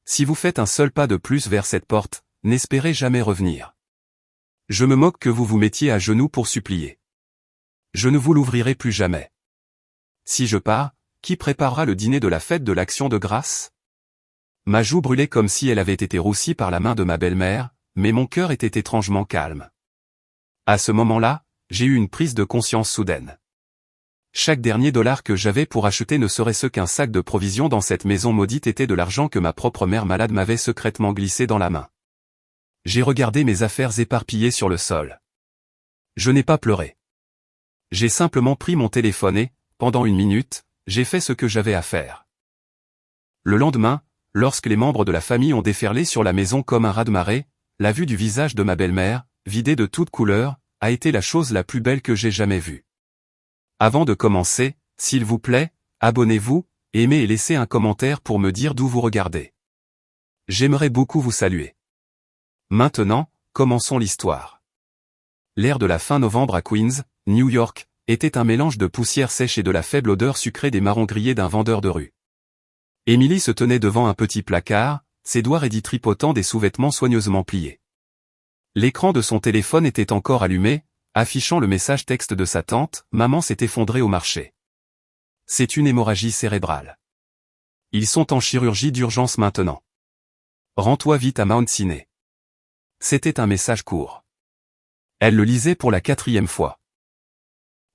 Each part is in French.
Si vous faites un seul pas de plus vers cette porte, n'espérez jamais revenir. Je me moque que vous vous mettiez à genoux pour supplier. Je ne vous l'ouvrirai plus jamais. Si je pars, qui préparera le dîner de la fête de l'Action de grâce? Ma joue brûlait comme si elle avait été roussie par la main de ma belle-mère, mais mon cœur était étrangement calme. À ce moment-là, j'ai eu une prise de conscience soudaine. Chaque dernier dollar que j'avais pour acheter ne serait-ce qu'un sac de provisions dans cette maison maudite était de l'argent que ma propre mère malade m'avait secrètement glissé dans la main. J'ai regardé mes affaires éparpillées sur le sol. Je n'ai pas pleuré. J'ai simplement pris mon téléphone et, pendant 1 minute, j'ai fait ce que j'avais à faire. Le lendemain, lorsque les membres de la famille ont déferlé sur la maison comme un raz-de-marée, la vue du visage de ma belle-mère, vidé de toute couleur, a été la chose la plus belle que j'ai jamais vue. Avant de commencer, s'il vous plaît, abonnez-vous, aimez et laissez un commentaire pour me dire d'où vous regardez. J'aimerais beaucoup vous saluer. Maintenant, commençons l'histoire. L'air de la fin novembre à Queens, New York, était un mélange de poussière sèche et de la faible odeur sucrée des marrons grillés d'un vendeur de rue. Emily se tenait devant un petit placard, ses doigts raidis tripotant des sous-vêtements soigneusement pliés. L'écran de son téléphone était encore allumé, affichant le message texte de sa tante, « Maman s'est effondrée au marché. C'est une hémorragie cérébrale. Ils sont en chirurgie d'urgence maintenant. Rends-toi vite à Mount Sinai. » C'était un message court. Elle le lisait pour la 4e fois.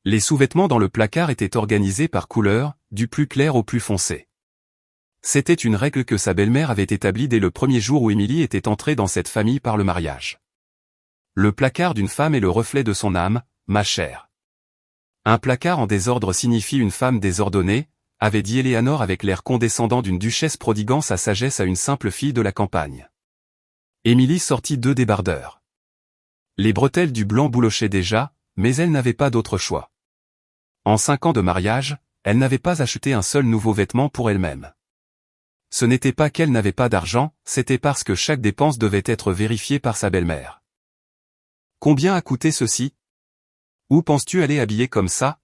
Les sous-vêtements dans le placard étaient organisés par couleur, du plus clair au plus foncé. C'était une règle que sa belle-mère avait établie dès le premier jour où Emily était entrée dans cette famille par le mariage. Le placard d'une femme est le reflet de son âme, ma chère. Un placard en désordre signifie une femme désordonnée, avait dit Eleanor avec l'air condescendant d'une duchesse prodiguant sa sagesse à une simple fille de la campagne. Emily sortit 2 débardeurs. Les bretelles du blanc boulochaient déjà, mais elle n'avait pas d'autre choix. En 5 ans de mariage, elle n'avait pas acheté un seul nouveau vêtement pour elle-même. Ce n'était pas qu'elle n'avait pas d'argent, c'était parce que chaque dépense devait être vérifiée par sa belle-mère. Combien a coûté ceci? Où penses-tu aller habillée comme ça?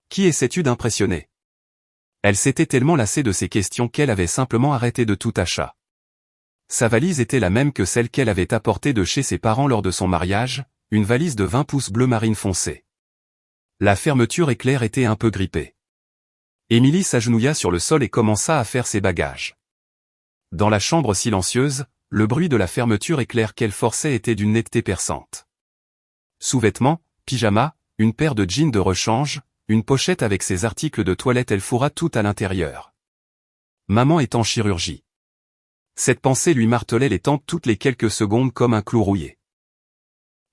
Qui essaies-tu d'impressionner? Elle s'était tellement lassée de ces questions qu'elle avait simplement arrêté de tout achat. Sa valise était la même que celle qu'elle avait apportée de chez ses parents lors de son mariage, une valise de 20 pouces bleu marine foncé. La fermeture éclair était un peu grippée. Emily s'agenouilla sur le sol et commença à faire ses bagages. Dans la chambre silencieuse, le bruit de la fermeture éclair qu'elle forçait était d'une netteté perçante. Sous-vêtements, pyjama, une paire de jeans de rechange, une pochette avec ses articles de toilette, elle fourra tout à l'intérieur. Maman est en chirurgie. Cette pensée lui martelait les tempes toutes les quelques secondes comme un clou rouillé.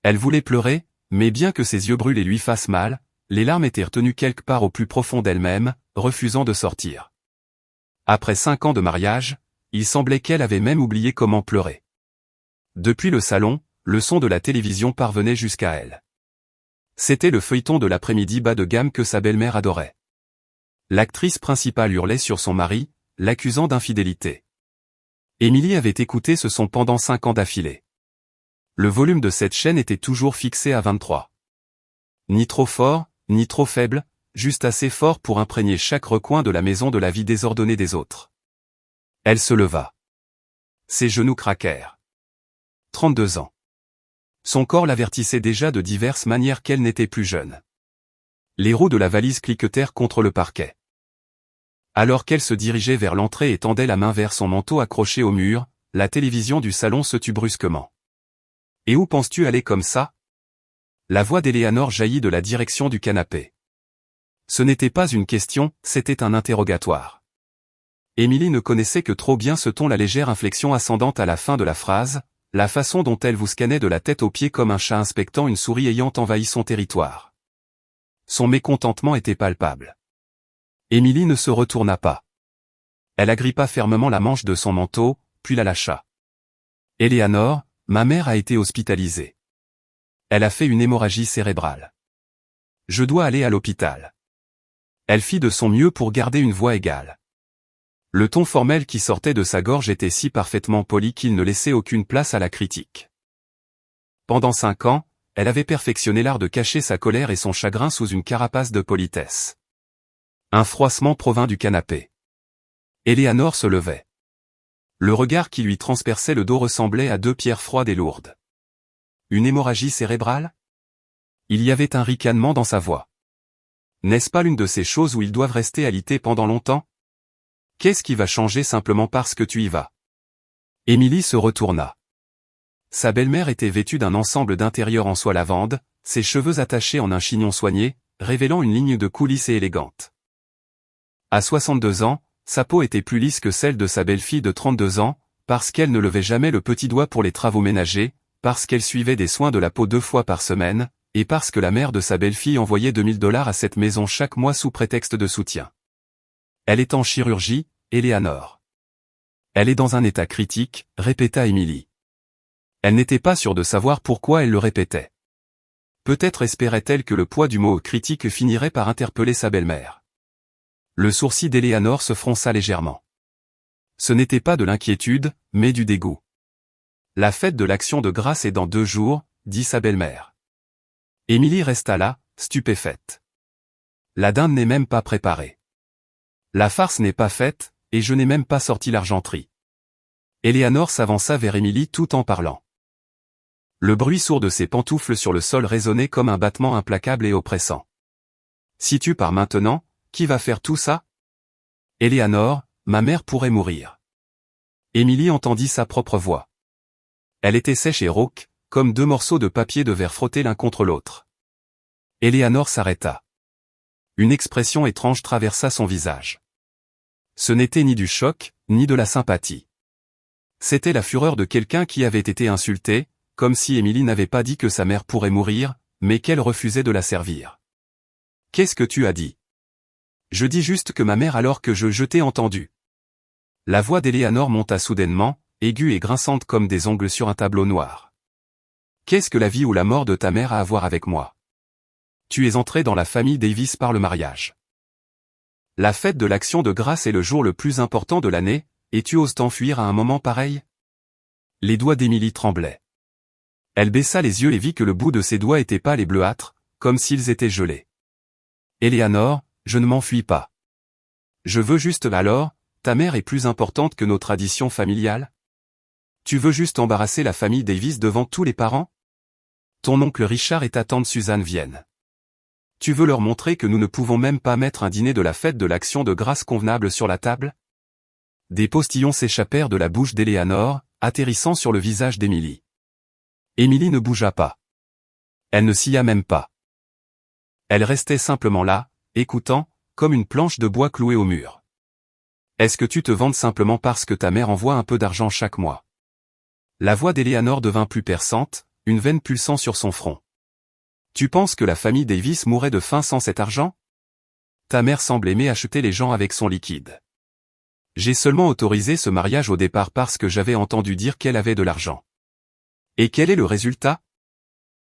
Elle voulait pleurer, mais bien que ses yeux brûlent et lui fassent mal, les larmes étaient retenues quelque part au plus profond d'elle-même, refusant de sortir. Après 5 ans de mariage, il semblait qu'elle avait même oublié comment pleurer. Depuis le salon, le son de la télévision parvenait jusqu'à elle. C'était le feuilleton de l'après-midi bas de gamme que sa belle-mère adorait. L'actrice principale hurlait sur son mari, l'accusant d'infidélité. Emily avait écouté ce son pendant 5 ans d'affilée. Le volume de cette chaîne était toujours fixé à 23. Ni trop fort, ni trop faible, juste assez fort pour imprégner chaque recoin de la maison de la vie désordonnée des autres. Elle se leva. Ses genoux craquèrent. 32 ans. Son corps l'avertissait déjà de diverses manières qu'elle n'était plus jeune. Les roues de la valise cliquetèrent contre le parquet. Alors qu'elle se dirigeait vers l'entrée et tendait la main vers son manteau accroché au mur, la télévision du salon se tut brusquement. « Et où penses-tu aller comme ça ?» La voix d'Eleanor jaillit de la direction du canapé. Ce n'était pas une question, c'était un interrogatoire. Emily ne connaissait que trop bien ce ton, la légère inflexion ascendante à la fin de la phrase, la façon dont elle vous scannait de la tête aux pieds comme un chat inspectant une souris ayant envahi son territoire. Son mécontentement était palpable. Emily ne se retourna pas. Elle agrippa fermement la manche de son manteau, puis la lâcha. « Eleanor, ma mère a été hospitalisée. Elle a fait une hémorragie cérébrale. Je dois aller à l'hôpital. » Elle fit de son mieux pour garder une voix égale. Le ton formel qui sortait de sa gorge était si parfaitement poli qu'il ne laissait aucune place à la critique. Pendant 5 ans, elle avait perfectionné l'art de cacher sa colère et son chagrin sous une carapace de politesse. Un froissement provint du canapé. Eleanor se levait. Le regard qui lui transperçait le dos ressemblait à deux pierres froides et lourdes. Une hémorragie cérébrale? Il y avait un ricanement dans sa voix. N'est-ce pas l'une de ces choses où ils doivent rester alités pendant longtemps? Qu'est-ce qui va changer simplement parce que tu y vas? Émilie se retourna. Sa belle-mère était vêtue d'un ensemble d'intérieur en soie lavande, ses cheveux attachés en un chignon soigné, révélant une ligne de cou lisse et élégante. À 62 ans, sa peau était plus lisse que celle de sa belle-fille de 32 ans, parce qu'elle ne levait jamais le petit doigt pour les travaux ménagers, parce qu'elle suivait des soins de la peau 2 fois par semaine, et parce que la mère de sa belle-fille envoyait $2000 à cette maison chaque mois sous prétexte de soutien. Elle est en chirurgie, Eleanor. Elle est dans un état critique, répéta Émilie. Elle n'était pas sûre de savoir pourquoi elle le répétait. Peut-être espérait-elle que le poids du mot critique finirait par interpeller sa belle-mère. Le sourcil d'Eleanor se fronça légèrement. Ce n'était pas de l'inquiétude, mais du dégoût. La fête de l'Action de grâce est dans 2 jours, dit sa belle-mère. Émilie resta là, stupéfaite. La dinde n'est même pas préparée. La farce n'est pas faite, et je n'ai même pas sorti l'argenterie. Eleanor s'avança vers Émilie tout en parlant. Le bruit sourd de ses pantoufles sur le sol résonnait comme un battement implacable et oppressant. Si tu pars maintenant, qui va faire tout ça? Eleanor, ma mère pourrait mourir. Émilie entendit sa propre voix. Elle était sèche et rauque, comme 2 morceaux de papier de verre frottés l'un contre l'autre. Eleanor s'arrêta. Une expression étrange traversa son visage. Ce n'était ni du choc, ni de la sympathie. C'était la fureur de quelqu'un qui avait été insulté, comme si Émilie n'avait pas dit que sa mère pourrait mourir, mais qu'elle refusait de la servir. Qu'est-ce que tu as dit? Je dis juste que ma mère alors que je t'ai entendu. La voix d'Eleanor monta soudainement, aiguë et grinçante comme des ongles sur un tableau noir. Qu'est-ce que la vie ou la mort de ta mère a à voir avec moi? Tu es entré dans la famille Davis par le mariage. La fête de l'Action de grâce est le jour le plus important de l'année, et tu oses t'enfuir à un moment pareil? Les doigts d'Émilie tremblaient. Elle baissa les yeux et vit que le bout de ses doigts était pâle et bleuâtre, comme s'ils étaient gelés. Eleanor, je ne m'enfuis pas. Je veux juste alors, ta mère est plus importante que nos traditions familiales? Tu veux juste embarrasser la famille Davis devant tous les parents? Ton oncle Richard et ta tante Suzanne viennent. Tu veux leur montrer que nous ne pouvons même pas mettre un dîner de la fête de l'Action de grâce convenable sur la table? Des postillons s'échappèrent de la bouche d'Eleanor, atterrissant sur le visage d'Émilie. Émilie ne bougea pas. Elle ne sia même pas. Elle restait simplement là, écoutant, comme une planche de bois clouée au mur. Est-ce que tu te vantes simplement parce que ta mère envoie un peu d'argent chaque mois? La voix d'Eleanor devint plus perçante, une veine pulsant sur son front. Tu penses que la famille Davis mourrait de faim sans cet argent? Ta mère semble aimer acheter les gens avec son liquide. J'ai seulement autorisé ce mariage au départ parce que j'avais entendu dire qu'elle avait de l'argent. Et quel est le résultat?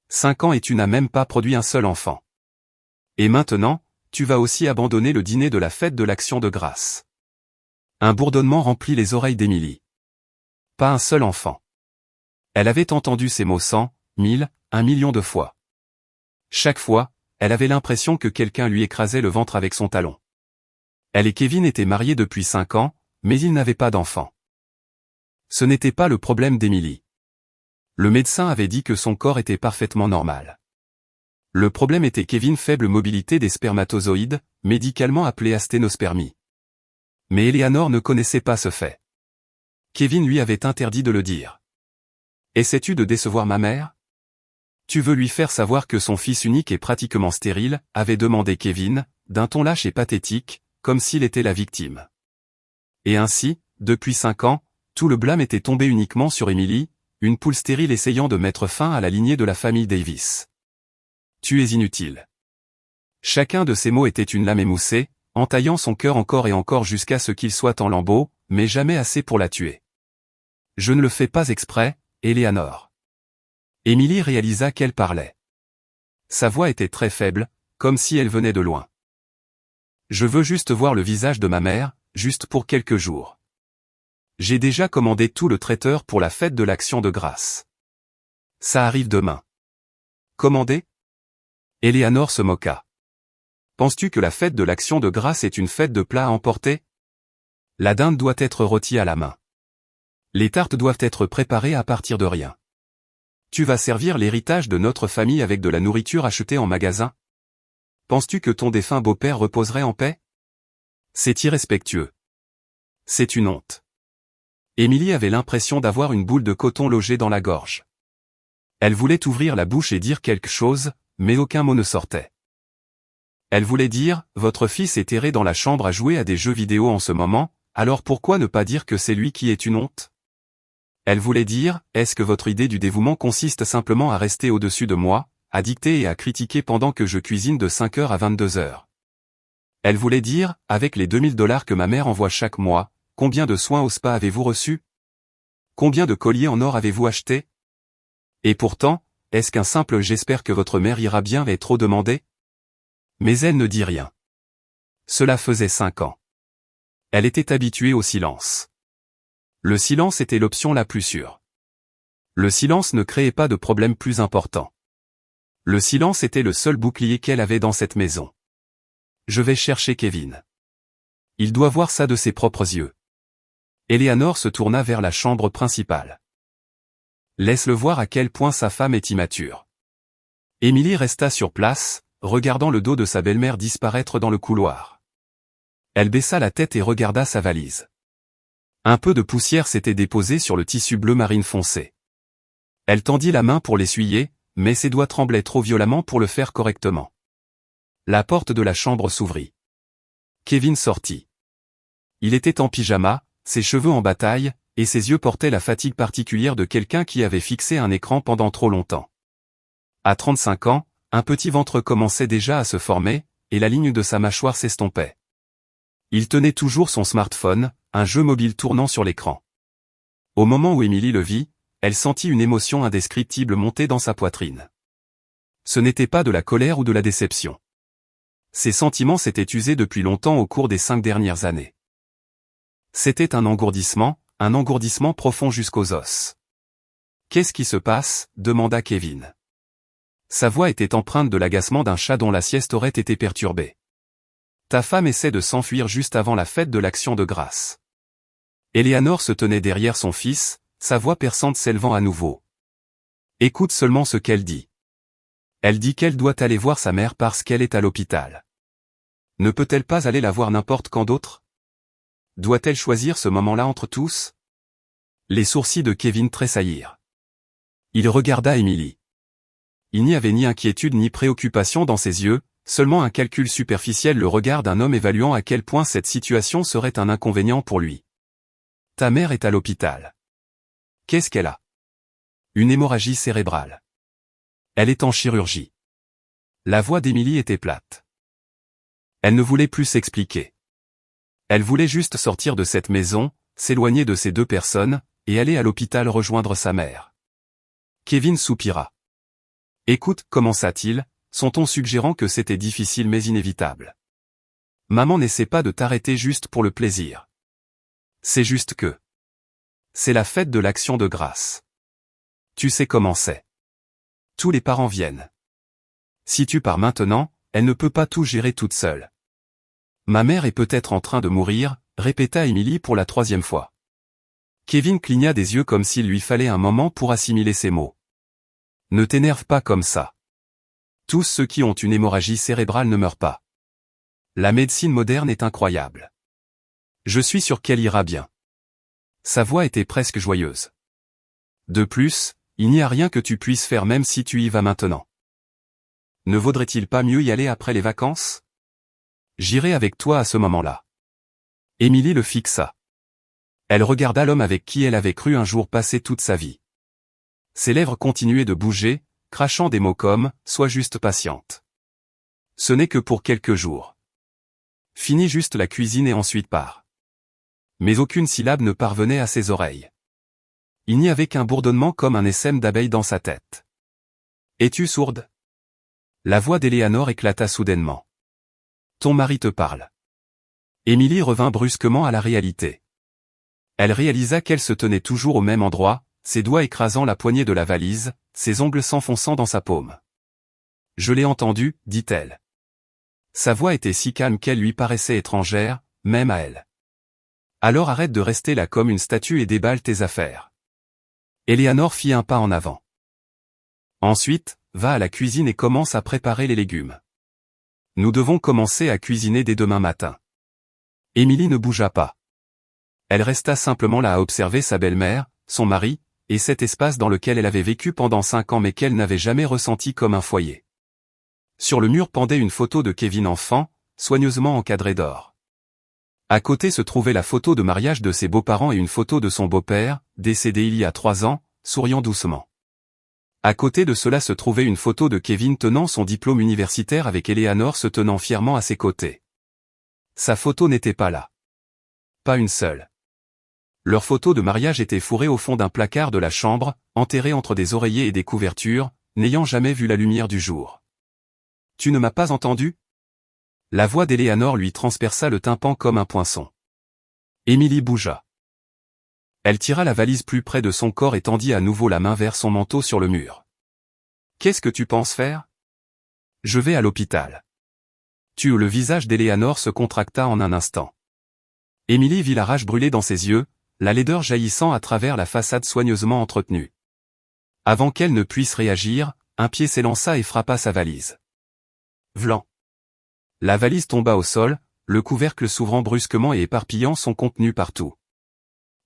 5 ans et tu n'as même pas produit un seul enfant. Et maintenant, tu vas aussi abandonner le dîner de la fête de l'Action de grâce. Un bourdonnement remplit les oreilles d'Émilie. Pas un seul enfant. Elle avait entendu ces mots 100, 1000, 1 million de fois. Chaque fois, elle avait l'impression que quelqu'un lui écrasait le ventre avec son talon. Elle et Kevin étaient mariés depuis 5 ans, mais ils n'avaient pas d'enfant. Ce n'était pas le problème d'Émilie. Le médecin avait dit que son corps était parfaitement normal. Le problème était Kevin, faible mobilité des spermatozoïdes, médicalement appelée asténospermie. Mais Eleanor ne connaissait pas ce fait. Kevin lui avait interdit de le dire. Essaies-tu de décevoir ma mère? Tu veux lui faire savoir que son fils unique est pratiquement stérile, avait demandé Kevin, d'un ton lâche et pathétique, comme s'il était la victime. Et ainsi, depuis 5 ans, tout le blâme était tombé uniquement sur Émilie, une poule stérile essayant de mettre fin à la lignée de la famille Davis. Tu es inutile. Chacun de ces mots était une lame émoussée, entaillant son cœur encore et encore jusqu'à ce qu'il soit en lambeaux, mais jamais assez pour la tuer. Je ne le fais pas exprès, Eleanor. Émilie réalisa qu'elle parlait. Sa voix était très faible, comme si elle venait de loin. Je veux juste voir le visage de ma mère, juste pour quelques jours. J'ai déjà commandé tout le traiteur pour la fête de l'Action de grâce. Ça arrive demain. Commandé? Eleanor se moqua. Penses-tu que la fête de l'Action de grâce est une fête de plats à emporter? La dinde doit être rôtie à la main. Les tartes doivent être préparées à partir de rien. Tu vas servir l'héritage de notre famille avec de la nourriture achetée en magasin? Penses-tu que ton défunt beau-père reposerait en paix? C'est irrespectueux. C'est une honte. Émilie avait l'impression d'avoir une boule de coton logée dans la gorge. Elle voulait ouvrir la bouche et dire quelque chose, mais aucun mot ne sortait. Elle voulait dire, votre fils est erré dans la chambre à jouer à des jeux vidéo en ce moment, alors pourquoi ne pas dire que c'est lui qui est une honte? Elle voulait dire, est-ce que votre idée du dévouement consiste simplement à rester au-dessus de moi, à dicter et à critiquer pendant que je cuisine de 5h à 22h? Elle voulait dire, avec les 2000 $ que ma mère envoie chaque mois, combien de soins au spa avez-vous reçus? Combien de colliers en or avez-vous acheté? Et pourtant, est-ce qu'un simple « j'espère que votre mère ira bien » est trop demandé? Mais elle ne dit rien. Cela faisait 5 ans. Elle était habituée au silence. Le silence était l'option la plus sûre. Le silence ne créait pas de problème plus important. Le silence était le seul bouclier qu'elle avait dans cette maison. Je vais chercher Kevin. Il doit voir ça de ses propres yeux. Eleanor se tourna vers la chambre principale. Laisse-le voir à quel point sa femme est immature. Émilie resta sur place, regardant le dos de sa belle-mère disparaître dans le couloir. Elle baissa la tête et regarda sa valise. Un peu de poussière s'était déposée sur le tissu bleu marine foncé. Elle tendit la main pour l'essuyer, mais ses doigts tremblaient trop violemment pour le faire correctement. La porte de la chambre s'ouvrit. Kevin sortit. Il était en pyjama, ses cheveux en bataille, et ses yeux portaient la fatigue particulière de quelqu'un qui avait fixé un écran pendant trop longtemps. À 35 ans, un petit ventre commençait déjà à se former, et la ligne de sa mâchoire s'estompait. Il tenait toujours son smartphone, un jeu mobile tournant sur l'écran. Au moment où Émilie le vit, elle sentit une émotion indescriptible monter dans sa poitrine. Ce n'était pas de la colère ou de la déception. Ces sentiments s'étaient usés depuis longtemps au cours des 5 dernières années. C'était un engourdissement profond jusqu'aux os. « Qu'est-ce qui se passe ?» demanda Kevin. Sa voix était empreinte de l'agacement d'un chat dont la sieste aurait été perturbée. Ta femme essaie de s'enfuir juste avant la fête de l'Action de grâce. Eleanor se tenait derrière son fils, sa voix perçante s'élevant à nouveau. Écoute seulement ce qu'elle dit. Elle dit qu'elle doit aller voir sa mère parce qu'elle est à l'hôpital. Ne peut-elle pas aller la voir n'importe quand d'autre? Doit-elle choisir ce moment-là entre tous? Les sourcils de Kevin tressaillirent. Il regarda Émilie. Il n'y avait ni inquiétude ni préoccupation dans ses yeux, seulement un calcul superficiel, le regard d'un homme évaluant à quel point cette situation serait un inconvénient pour lui. Ta mère est à l'hôpital. Qu'est-ce qu'elle a? Une hémorragie cérébrale. Elle est en chirurgie. La voix d'Émilie était plate. Elle ne voulait plus s'expliquer. Elle voulait juste sortir de cette maison, s'éloigner de ces deux personnes, et aller à l'hôpital rejoindre sa mère. Kevin soupira. Écoute, commença-t-il, son ton suggérant que c'était difficile mais inévitable. Maman n'essaie pas de t'arrêter juste pour le plaisir. C'est juste que... c'est la fête de l'Action de grâce. Tu sais comment c'est. Tous les parents viennent. Si tu pars maintenant, elle ne peut pas tout gérer toute seule. Ma mère est peut-être en train de mourir, répéta Émilie pour la 3e fois. Kevin cligna des yeux comme s'il lui fallait un moment pour assimiler ces mots. Ne t'énerve pas comme ça. Tous ceux qui ont une hémorragie cérébrale ne meurent pas. La médecine moderne est incroyable. Je suis sûr qu'elle ira bien. Sa voix était presque joyeuse. De plus, il n'y a rien que tu puisses faire même si tu y vas maintenant. Ne vaudrait-il pas mieux y aller après les vacances? J'irai avec toi à ce moment-là. Émilie le fixa. Elle regarda l'homme avec qui elle avait cru un jour passer toute sa vie. Ses lèvres continuaient de bouger, crachant des mots comme « sois juste patiente ». Ce n'est que pour quelques jours. Finis juste la cuisine et ensuite pars. Mais aucune syllabe ne parvenait à ses oreilles. Il n'y avait qu'un bourdonnement comme un essaim d'abeilles dans sa tête. « Es-tu sourde ?» La voix d'Eleanor éclata soudainement. « Ton mari te parle. » Émilie revint brusquement à la réalité. Elle réalisa qu'elle se tenait toujours au même endroit, ses doigts écrasant la poignée de la valise, ses ongles s'enfonçant dans sa paume. « Je l'ai entendu, dit-elle. » Sa voix était si calme qu'elle lui paraissait étrangère, même à elle. Alors arrête de rester là comme une statue et déballe tes affaires. Eleanor fit un pas en avant. Ensuite, va à la cuisine et commence à préparer les légumes. Nous devons commencer à cuisiner dès demain matin. Emily ne bougea pas. Elle resta simplement là à observer sa belle-mère, son mari, et cet espace dans lequel elle avait vécu pendant 5 ans mais qu'elle n'avait jamais ressenti comme un foyer. Sur le mur pendait une photo de Kevin enfant, soigneusement encadrée d'or. À côté se trouvait la photo de mariage de ses beaux-parents et une photo de son beau-père, décédé il y a 3 ans, souriant doucement. À côté de cela se trouvait une photo de Kevin tenant son diplôme universitaire avec Eleanor se tenant fièrement à ses côtés. Sa photo n'était pas là. Pas une seule. Leur photo de mariage était fourrée au fond d'un placard de la chambre, enterrée entre des oreillers et des couvertures, n'ayant jamais vu la lumière du jour. « Tu ne m'as pas entendu ?» La voix d'Eleanor lui transperça le tympan comme un poinçon. Emily bougea. Elle tira la valise plus près de son corps et tendit à nouveau la main vers son manteau sur le mur. « Qu'est-ce que tu penses faire ? » « Je vais à l'hôpital. » Le visage d'Eleanor se contracta en un instant. Emily vit la rage brûler dans ses yeux, la laideur jaillissant à travers la façade soigneusement entretenue. Avant qu'elle ne puisse réagir, un pied s'élança et frappa sa valise. Vlan. La valise tomba au sol, le couvercle s'ouvrant brusquement et éparpillant son contenu partout.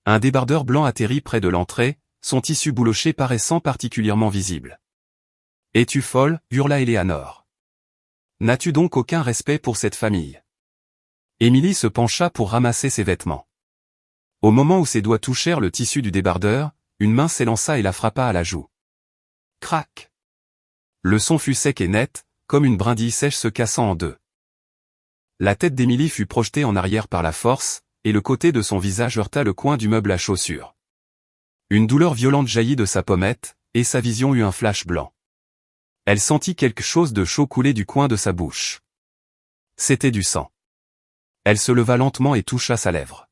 Un débardeur blanc atterrit près de l'entrée, son tissu bouloché paraissant particulièrement visible. « Es-tu folle ?» hurla Eleanor. « N'as-tu donc aucun respect pour cette famille ?» Emily se pencha pour ramasser ses vêtements. Au moment où ses doigts touchèrent le tissu du débardeur, une main s'élança et la frappa à la joue. Crac! Le son fut sec et net, comme une brindille sèche se cassant en deux. La tête d'Emily fut projetée en arrière par la force, et le côté de son visage heurta le coin du meuble à chaussures. Une douleur violente jaillit de sa pommette, et sa vision eut un flash blanc. Elle sentit quelque chose de chaud couler du coin de sa bouche. C'était du sang. Elle se leva lentement et toucha sa lèvre.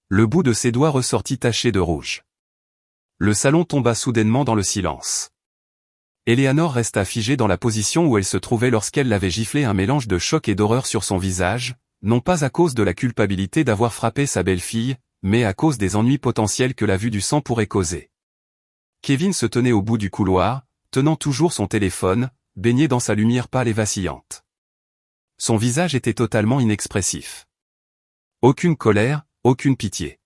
Le bout de ses doigts ressortit taché de rouge. Le salon tomba soudainement dans le silence. Eleanor resta figée dans la position où elle se trouvait lorsqu'elle l'avait giflé, un mélange de choc et d'horreur sur son visage, non pas à cause de la culpabilité d'avoir frappé sa belle-fille, mais à cause des ennuis potentiels que la vue du sang pourrait causer. Kevin se tenait au bout du couloir, tenant toujours son téléphone, baigné dans sa lumière pâle et vacillante. Son visage était totalement inexpressif. Aucune colère, aucune pitié.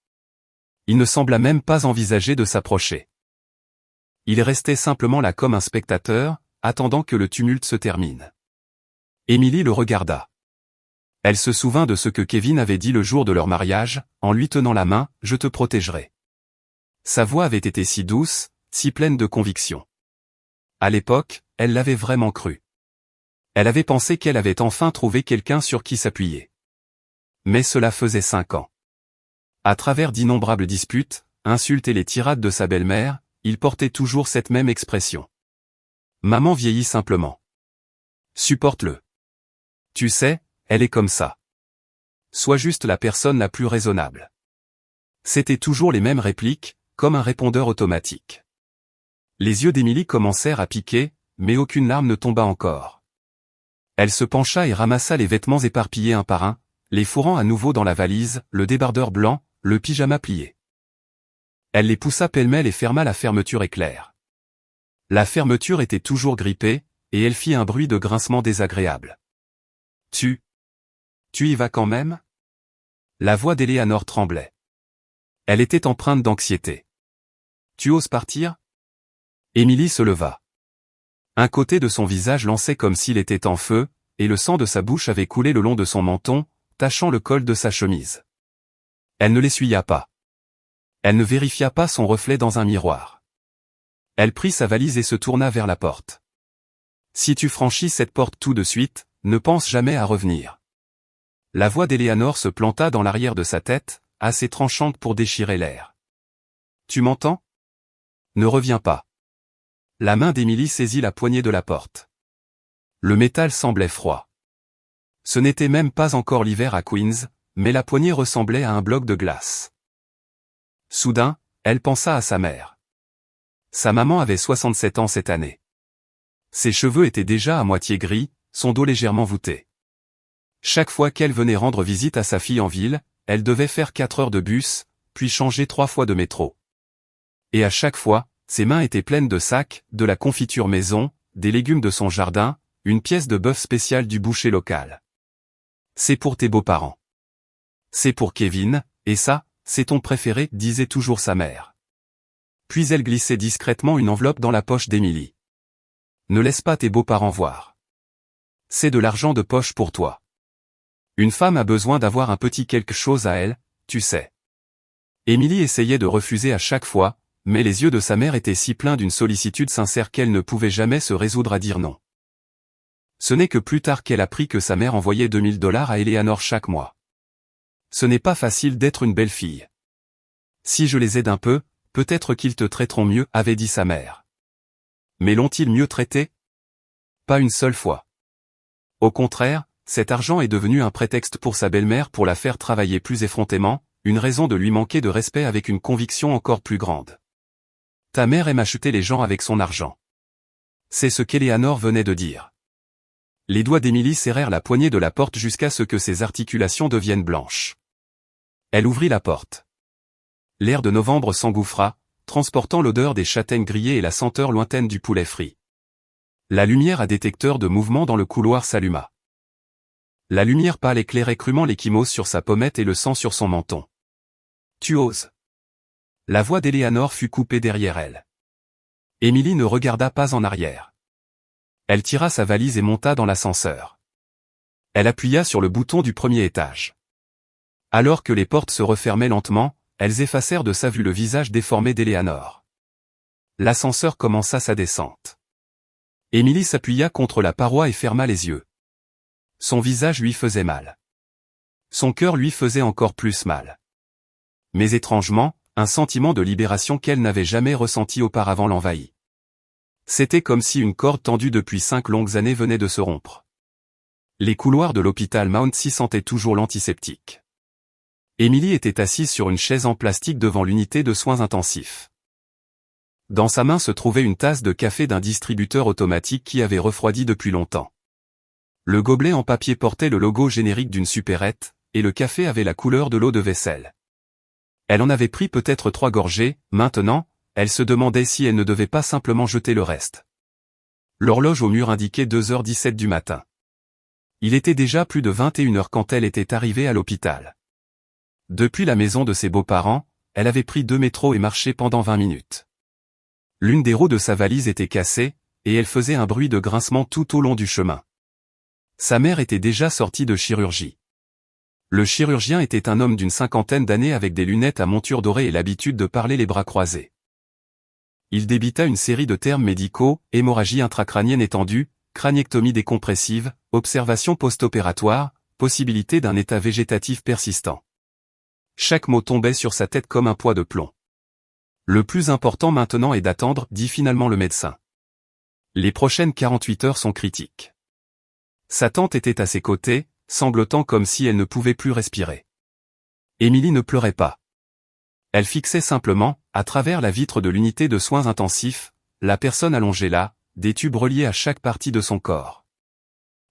Il ne sembla même pas envisager de s'approcher. Il restait simplement là comme un spectateur, attendant que le tumulte se termine. Emily le regarda. Elle se souvint de ce que Kevin avait dit le jour de leur mariage, en lui tenant la main, « Je te protégerai ». Sa voix avait été si douce, si pleine de conviction. À l'époque, elle l'avait vraiment cru. Elle avait pensé qu'elle avait enfin trouvé quelqu'un sur qui s'appuyer. Mais cela faisait 5 ans. À travers d'innombrables disputes, insultes et les tirades de sa belle-mère, il portait toujours cette même expression. Maman vieillit simplement. Supporte-le. Tu sais, elle est comme ça. Sois juste la personne la plus raisonnable. C'étaient toujours les mêmes répliques, comme un répondeur automatique. Les yeux d'Emily commencèrent à piquer, mais aucune larme ne tomba encore. Elle se pencha et ramassa les vêtements éparpillés un par un, les fourrant à nouveau dans la valise, le débardeur blanc, le pyjama plié. Elle les poussa pêle-mêle et ferma la fermeture éclair. La fermeture était toujours grippée, et elle fit un bruit de grincement désagréable. Tu y vas quand même ? La voix d'Eleanor tremblait. Elle était empreinte d'anxiété. Tu oses partir ? Emily se leva. Un côté de son visage lançait comme s'il était en feu, et le sang de sa bouche avait coulé le long de son menton, tachant le col de sa chemise. Elle ne l'essuya pas. Elle ne vérifia pas son reflet dans un miroir. Elle prit sa valise et se tourna vers la porte. Si tu franchis cette porte tout de suite, ne pense jamais à revenir. La voix d'Eleanor se planta dans l'arrière de sa tête, assez tranchante pour déchirer l'air. Tu m'entends ? Ne reviens pas. La main d'Emily saisit la poignée de la porte. Le métal semblait froid. Ce n'était même pas encore l'hiver à Queens, mais la poignée ressemblait à un bloc de glace. Soudain, elle pensa à sa mère. Sa maman avait 67 ans cette année. Ses cheveux étaient déjà à moitié gris, son dos légèrement voûté. Chaque fois qu'elle venait rendre visite à sa fille en ville, elle devait faire 4 heures de bus, puis changer 3 fois de métro. Et à chaque fois, ses mains étaient pleines de sacs, de la confiture maison, des légumes de son jardin, une pièce de bœuf spéciale du boucher local. C'est pour tes beaux-parents. C'est pour Kevin, et ça, c'est ton préféré, disait toujours sa mère. Puis elle glissait discrètement une enveloppe dans la poche d'Émilie. Ne laisse pas tes beaux-parents voir. C'est de l'argent de poche pour toi. Une femme a besoin d'avoir un petit quelque chose à elle, tu sais. Émilie essayait de refuser à chaque fois, mais les yeux de sa mère étaient si pleins d'une sollicitude sincère qu'elle ne pouvait jamais se résoudre à dire non. Ce n'est que plus tard qu'elle apprit que sa mère envoyait $2000 à Eleanor chaque mois. Ce n'est pas facile d'être une belle fille. Si je les aide un peu, peut-être qu'ils te traiteront mieux, avait dit sa mère. Mais l'ont-ils mieux traité? Pas une seule fois. Au contraire, cet argent est devenu un prétexte pour sa belle-mère pour la faire travailler plus effrontément, une raison de lui manquer de respect avec une conviction encore plus grande. Ta mère aime acheter les gens avec son argent. C'est ce qu'Eleanor venait de dire. Les doigts d'Émilie serrèrent la poignée de la porte jusqu'à ce que ses articulations deviennent blanches. Elle ouvrit la porte. L'air de novembre s'engouffra, transportant l'odeur des châtaignes grillées et la senteur lointaine du poulet frit. La lumière à détecteur de mouvement dans le couloir s'alluma. La lumière pâle éclairait crûment l'échymose sur sa pommette et le sang sur son menton. Tu oses. La voix d'Eleanor fut coupée derrière elle. Émilie ne regarda pas en arrière. Elle tira sa valise et monta dans l'ascenseur. Elle appuya sur le bouton du premier étage. Alors que les portes se refermaient lentement, elles effacèrent de sa vue le visage déformé d'Eleanor. L'ascenseur commença sa descente. Émilie s'appuya contre la paroi et ferma les yeux. Son visage lui faisait mal. Son cœur lui faisait encore plus mal. Mais étrangement, un sentiment de libération qu'elle n'avait jamais ressenti auparavant l'envahit. C'était comme si une corde tendue depuis 5 longues années venait de se rompre. Les couloirs de l'hôpital Mount s'y sentaient toujours l'antiseptique. Émilie était assise sur une chaise en plastique devant l'unité de soins intensifs. Dans sa main se trouvait une tasse de café d'un distributeur automatique qui avait refroidi depuis longtemps. Le gobelet en papier portait le logo générique d'une supérette, et le café avait la couleur de l'eau de vaisselle. Elle en avait pris peut-être 3 gorgées, maintenant, elle se demandait si elle ne devait pas simplement jeter le reste. L'horloge au mur indiquait 2h17 du matin. Il était déjà plus de 21h quand elle était arrivée à l'hôpital. Depuis la maison de ses beaux-parents, elle avait pris 2 métros et marché pendant 20 minutes. L'une des roues de sa valise était cassée, et elle faisait un bruit de grincement tout au long du chemin. Sa mère était déjà sortie de chirurgie. Le chirurgien était un homme d'une 50aine d'années avec des lunettes à monture dorée et l'habitude de parler les bras croisés. Il débita une série de termes médicaux, hémorragie intracrânienne étendue, craniectomie décompressive, observation post-opératoire, possibilité d'un état végétatif persistant. Chaque mot tombait sur sa tête comme un poids de plomb. Le plus important maintenant est d'attendre, dit finalement le médecin. Les prochaines 48 heures sont critiques. Sa tante était à ses côtés, sanglotant comme si elle ne pouvait plus respirer. Émilie ne pleurait pas. Elle fixait simplement, à travers la vitre de l'unité de soins intensifs, la personne allongée là, des tubes reliés à chaque partie de son corps.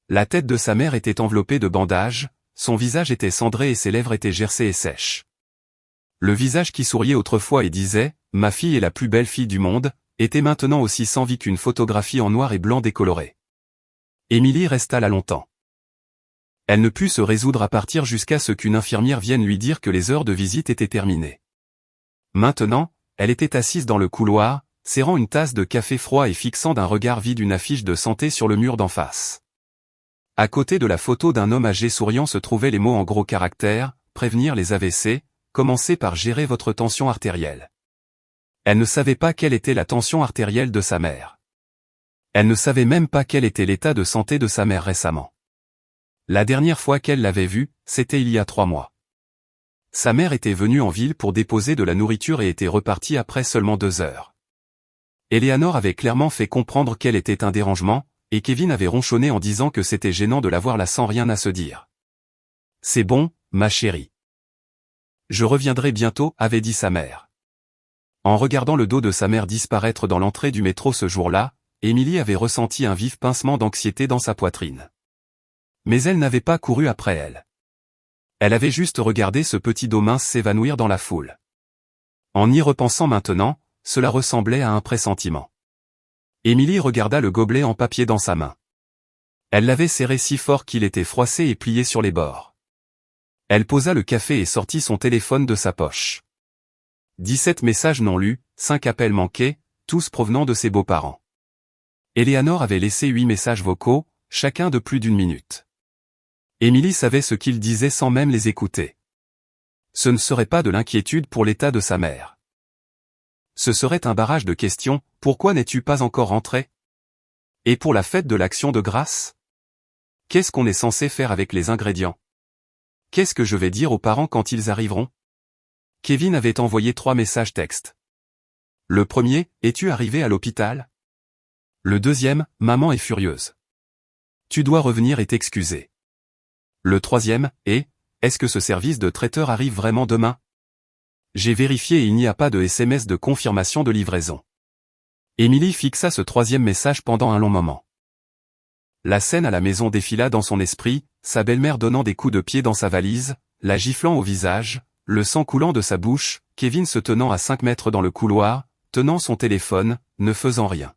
La tête de sa mère était enveloppée de bandages, son visage était cendré et ses lèvres étaient gercées et sèches. Le visage qui souriait autrefois et disait « Ma fille est la plus belle fille du monde », était maintenant aussi sans vie qu'une photographie en noir et blanc décolorée. Émilie resta là longtemps. Elle ne put se résoudre à partir jusqu'à ce qu'une infirmière vienne lui dire que les heures de visite étaient terminées. Maintenant, elle était assise dans le couloir, serrant une tasse de café froid et fixant d'un regard vide une affiche de santé sur le mur d'en face. À côté de la photo d'un homme âgé souriant se trouvaient les mots en gros caractères, prévenir les AVC, commencez par gérer votre tension artérielle. Elle ne savait pas quelle était la tension artérielle de sa mère. Elle ne savait même pas quel était l'état de santé de sa mère récemment. La dernière fois qu'elle l'avait vue, c'était il y a 3 mois. Sa mère était venue en ville pour déposer de la nourriture et était repartie après seulement 2 heures. Eleanor avait clairement fait comprendre qu'elle était un dérangement, et Kevin avait ronchonné en disant que c'était gênant de la voir là sans rien à se dire. « C'est bon, ma chérie. Je reviendrai bientôt, avait dit sa mère. En regardant le dos de sa mère disparaître dans l'entrée du métro ce jour-là, Émilie avait ressenti un vif pincement d'anxiété dans sa poitrine. Mais elle n'avait pas couru après elle. Elle avait juste regardé ce petit dos mince s'évanouir dans la foule. En y repensant maintenant, cela ressemblait à un pressentiment. Émilie regarda le gobelet en papier dans sa main. Elle l'avait serré si fort qu'il était froissé et plié sur les bords. Elle posa le café et sortit son téléphone de sa poche. 17 messages non lus, 5 appels manqués, tous provenant de ses beaux-parents. Eleanor avait laissé 8 messages vocaux, chacun de plus d'1 minute. Émilie savait ce qu'ils disaient sans même les écouter. Ce ne serait pas de l'inquiétude pour l'état de sa mère. Ce serait un barrage de questions, pourquoi n'es-tu pas encore rentré? Et pour la fête de l'Action de grâce? Qu'est-ce qu'on est censé faire avec les ingrédients? Qu'est-ce que je vais dire aux parents quand ils arriveront? Kevin avait envoyé 3 messages textes. Le premier, es-tu arrivé à l'hôpital? Le deuxième, maman est furieuse. Tu dois revenir et t'excuser. Le troisième, est-ce que ce service de traiteur arrive vraiment demain? J'ai vérifié et il n'y a pas de SMS de confirmation de livraison. Émilie fixa ce troisième message pendant un long moment. La scène à la maison défila dans son esprit, sa belle-mère donnant des coups de pied dans sa valise, la giflant au visage, le sang coulant de sa bouche, Kevin se tenant à 5 mètres dans le couloir, tenant son téléphone, ne faisant rien.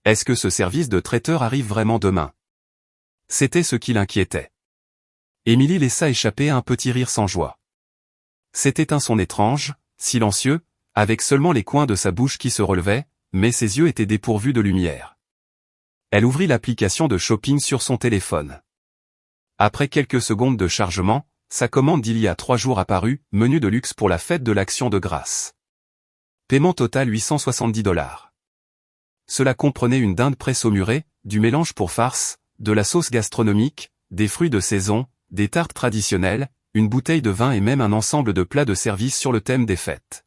Est-ce que ce service de traiteur arrive vraiment demain? C'était ce qui l'inquiétait. Émilie laissa échapper un petit rire sans joie. C'était un son étrange, silencieux, avec seulement les coins de sa bouche qui se relevaient, mais ses yeux étaient dépourvus de lumière. Elle ouvrit l'application de shopping sur son téléphone. Après quelques secondes de chargement, sa commande d'il y a 3 jours apparut, menu de luxe pour la fête de l'Action de grâce. Paiement total $870. Cela comprenait une dinde pré-saumurée, du mélange pour farce, de la sauce gastronomique, des fruits de saison, des tartes traditionnelles, une bouteille de vin et même un ensemble de plats de service sur le thème des fêtes.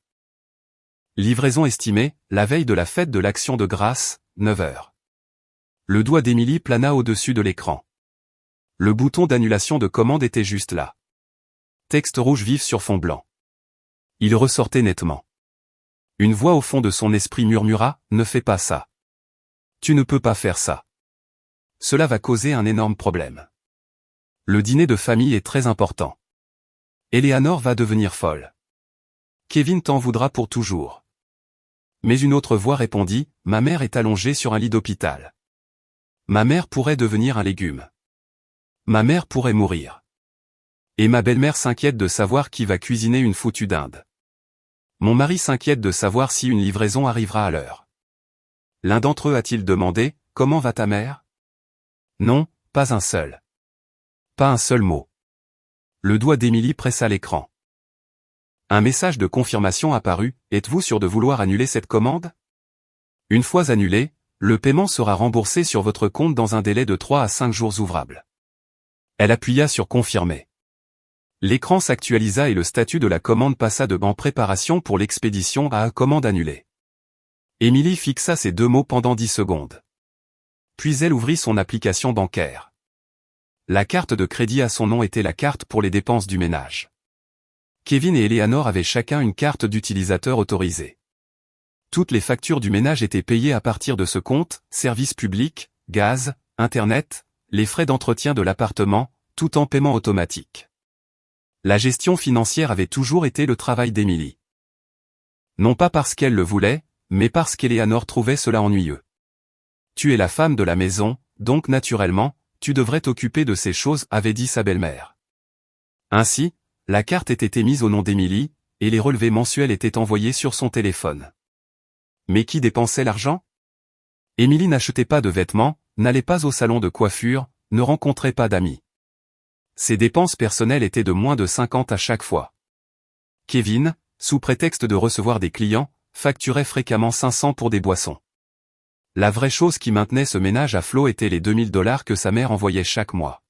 Livraison estimée, la veille de la fête de l'Action de grâce, 9 heures. Le doigt d'Émilie plana au-dessus de l'écran. Le bouton d'annulation de commande était juste là. Texte rouge vif sur fond blanc. Il ressortait nettement. Une voix au fond de son esprit murmura, « Ne fais pas ça. Tu ne peux pas faire ça. Cela va causer un énorme problème. Le dîner de famille est très important. Eleanor va devenir folle. Kevin t'en voudra pour toujours. » Mais une autre voix répondit, « Ma mère est allongée sur un lit d'hôpital. Ma mère pourrait devenir un légume. Ma mère pourrait mourir. Et ma belle-mère s'inquiète de savoir qui va cuisiner une foutue dinde. Mon mari s'inquiète de savoir si une livraison arrivera à l'heure. » L'un d'entre eux a-t-il demandé, « Comment va ta mère ?» Non, pas un seul. Pas un seul mot. Le doigt d'Émilie pressa l'écran. Un message de confirmation apparut, « Êtes-vous sûr de vouloir annuler cette commande? Une fois annulé, le paiement sera remboursé sur votre compte dans un délai de 3 à 5 jours ouvrables. » Elle appuya sur « Confirmer ». L'écran s'actualisa et le statut de la commande passa de « En préparation pour l'expédition » à « Commande annulée ». Émilie fixa ces 2 mots pendant 10 secondes. Puis elle ouvrit son application bancaire. La carte de crédit à son nom était la carte pour les dépenses du ménage. Kevin et Eleanor avaient chacun une carte d'utilisateur autorisée. Toutes les factures du ménage étaient payées à partir de ce compte, services publics, gaz, internet, les frais d'entretien de l'appartement, tout en paiement automatique. La gestion financière avait toujours été le travail d'Émilie. Non pas parce qu'elle le voulait, mais parce qu'Eleanor trouvait cela ennuyeux. Tu es la femme de la maison, donc naturellement, tu devrais t'occuper de ces choses, avait dit sa belle-mère. Ainsi, la carte était émise au nom d'Émilie, et les relevés mensuels étaient envoyés sur son téléphone. Mais qui dépensait l'argent? Émilie n'achetait pas de vêtements, n'allait pas au salon de coiffure, ne rencontrait pas d'amis. Ses dépenses personnelles étaient de moins de 50 à chaque fois. Kevin, sous prétexte de recevoir des clients, facturait fréquemment 500 pour des boissons. La vraie chose qui maintenait ce ménage à flot étaient les $2000 que sa mère envoyait chaque mois.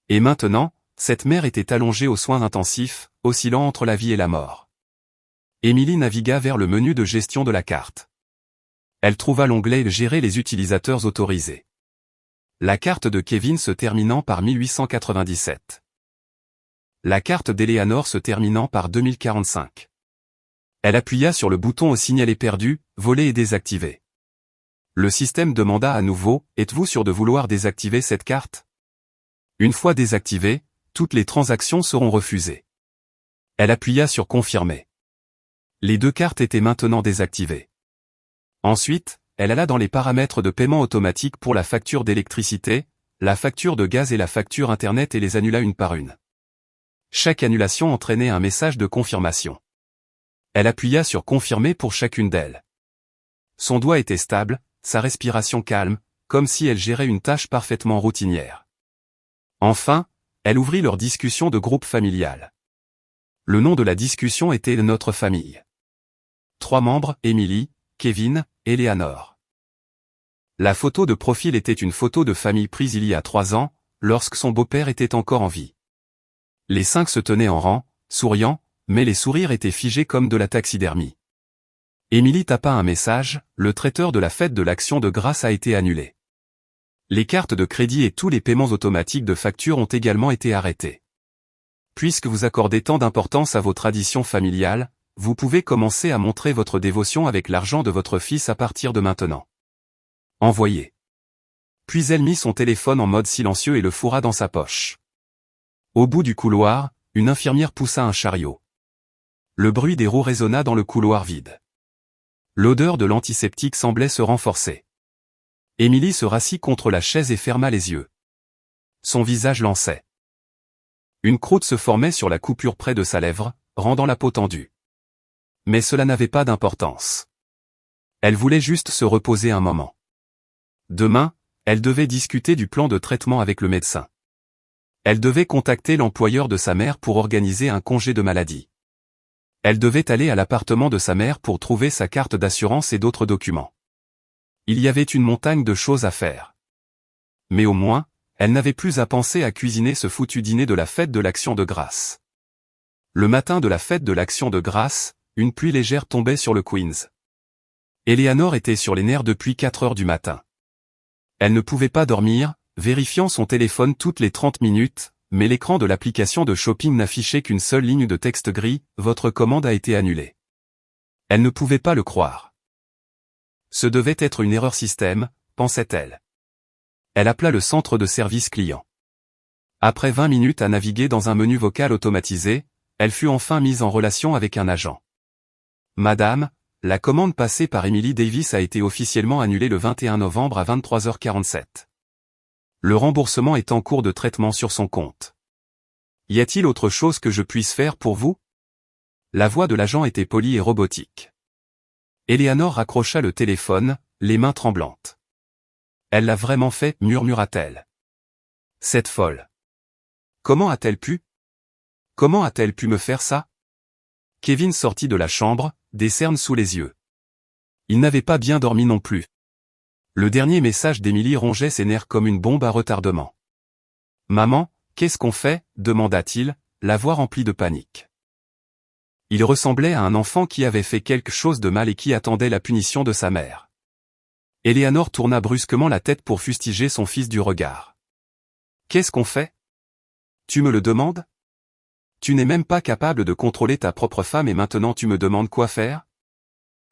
Et maintenant, cette mère était allongée aux soins intensifs, oscillant entre la vie et la mort. Émilie navigua vers le menu de gestion de la carte. Elle trouva l'onglet « Gérer les utilisateurs autorisés ». La carte de Kevin se terminant par 1897. La carte d'Eleanor se terminant par 2045. Elle appuya sur le bouton au signaler perdu, volé et désactivé. Le système demanda à nouveau, « Êtes-vous sûr de vouloir désactiver cette carte ?» Une fois désactivée, toutes les transactions seront refusées. Elle appuya sur confirmer. Les 2 cartes étaient maintenant désactivées. Ensuite, elle alla dans les paramètres de paiement automatique pour la facture d'électricité, la facture de gaz et la facture Internet et les annula une par une. Chaque annulation entraînait un message de confirmation. Elle appuya sur confirmer pour chacune d'elles. Son doigt était stable, sa respiration calme, comme si elle gérait une tâche parfaitement routinière. Enfin, elle ouvrit leur discussion de groupe familial. Le nom de la discussion était « Notre famille ». 3 membres, Emily, Kevin, Eleanor. La photo de profil était une photo de famille prise il y a 3 ans, lorsque son beau-père était encore en vie. Les 5 se tenaient en rang, souriant, mais les sourires étaient figés comme de la taxidermie. Emily tapa un message, le traiteur de la fête de l'Action de grâce a été annulé. Les cartes de crédit et tous les paiements automatiques de factures ont également été arrêtés. Puisque vous accordez tant d'importance à vos traditions familiales, vous pouvez commencer à montrer votre dévotion avec l'argent de votre fils à partir de maintenant. Envoyé. Puis elle mit son téléphone en mode silencieux et le fourra dans sa poche. Au bout du couloir, une infirmière poussa un chariot. Le bruit des roues résonna dans le couloir vide. L'odeur de l'antiseptique semblait se renforcer. Emily se rassit contre la chaise et ferma les yeux. Son visage lançait. Une croûte se formait sur la coupure près de sa lèvre, rendant la peau tendue. Mais cela n'avait pas d'importance. Elle voulait juste se reposer un moment. Demain, elle devait discuter du plan de traitement avec le médecin. Elle devait contacter l'employeur de sa mère pour organiser un congé de maladie. Elle devait aller à l'appartement de sa mère pour trouver sa carte d'assurance et d'autres documents. Il y avait une montagne de choses à faire. Mais au moins, elle n'avait plus à penser à cuisiner ce foutu dîner de la fête de l'Action de grâce. Le matin de la fête de l'Action de grâce, une pluie légère tombait sur le Queens. Eleanor était sur les nerfs depuis 4 heures du matin. Elle ne pouvait pas dormir, vérifiant son téléphone toutes les 30 minutes, mais l'écran de l'application de shopping n'affichait qu'une seule ligne de texte gris, « Votre commande a été annulée ». Elle ne pouvait pas le croire. Ce devait être une erreur système, pensait-elle. Elle appela le centre de service client. Après 20 minutes à naviguer dans un menu vocal automatisé, elle fut enfin mise en relation avec un agent. Madame, la commande passée par Emily Davis a été officiellement annulée le 21 novembre à 23h47. Le remboursement est en cours de traitement sur son compte. Y a-t-il autre chose que je puisse faire pour vous? La voix de l'agent était polie et robotique. Eleanor raccrocha le téléphone, les mains tremblantes. Elle l'a vraiment fait, murmura-t-elle. Cette folle. Comment a-t-elle pu? Comment a-t-elle pu me faire ça? Kevin sortit de la chambre, des cernes sous les yeux. Il n'avait pas bien dormi non plus. Le dernier message d'Emily rongeait ses nerfs comme une bombe à retardement. Maman, qu'est-ce qu'on fait? Demanda-t-il, la voix remplie de panique. Il ressemblait à un enfant qui avait fait quelque chose de mal et qui attendait la punition de sa mère. Eleanor tourna brusquement la tête pour fustiger son fils du regard. Qu'est-ce qu'on fait? Tu me le demandes? Tu n'es même pas capable de contrôler ta propre femme et maintenant tu me demandes quoi faire?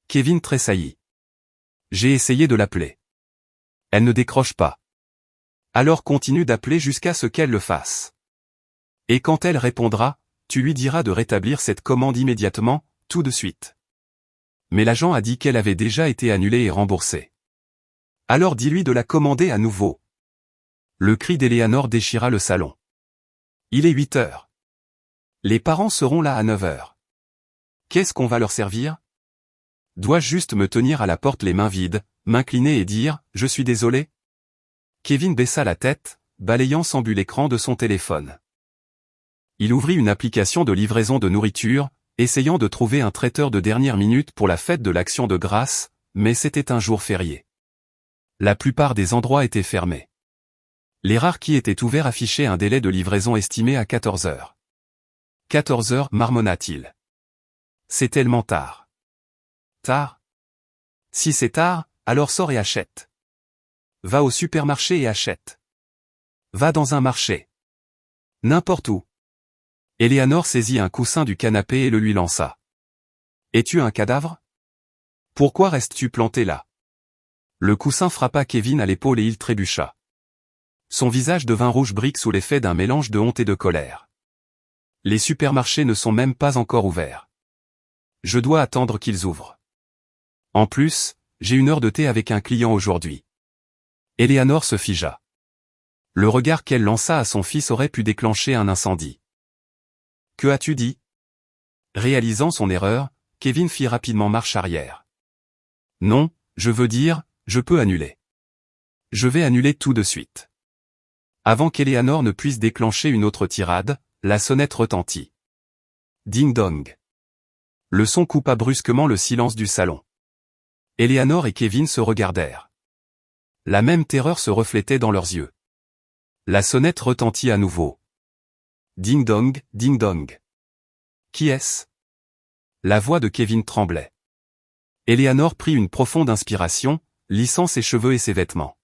Kevin tressaillit. J'ai essayé de l'appeler. Elle ne décroche pas. Alors continue d'appeler jusqu'à ce qu'elle le fasse. Et quand elle répondra, tu lui diras de rétablir cette commande immédiatement, tout de suite. Mais l'agent a dit qu'elle avait déjà été annulée et remboursée. Alors dis-lui de la commander à nouveau. Le cri d'Eleanor déchira le salon. Il est 8 heures. Les parents seront là à 9 heures. Qu'est-ce qu'on va leur servir? Dois-je juste me tenir à la porte les mains vides, m'incliner et dire « Je suis désolé » Kevin baissa la tête, balayant sans but l'écran de son téléphone. Il ouvrit une application de livraison de nourriture, essayant de trouver un traiteur de dernière minute pour la fête de l'Action de grâce, mais c'était un jour férié. La plupart des endroits étaient fermés. Les rares qui étaient ouverts affichaient un délai de livraison estimé à 14 heures. 14 heures, marmonna-t-il. C'est tellement tard. Tard? Si c'est tard, alors sors et achète. Va au supermarché et achète. Va dans un marché. N'importe où. Eleanor saisit un coussin du canapé et le lui lança. Es-tu un cadavre? Pourquoi restes-tu planté là? Le coussin frappa Kevin à l'épaule et il trébucha. Son visage devint rouge brique sous l'effet d'un mélange de honte et de colère. Les supermarchés ne sont même pas encore ouverts. Je dois attendre qu'ils ouvrent. En plus, j'ai 1 heure de thé avec un client aujourd'hui. Eleanor se figea. Le regard qu'elle lança à son fils aurait pu déclencher un incendie. Que as-tu dit? Réalisant son erreur, Kevin fit rapidement marche arrière. Non, je veux dire, je peux annuler. Je vais annuler tout de suite. Avant qu'Eleanor ne puisse déclencher une autre tirade, la sonnette retentit. Ding-dong. Le son coupa brusquement le silence du salon. Eleanor et Kevin se regardèrent. La même terreur se reflétait dans leurs yeux. La sonnette retentit à nouveau. Ding-dong, ding-dong. Qui est-ce? La voix de Kevin tremblait. Eleanor prit une profonde inspiration, lissant ses cheveux et ses vêtements.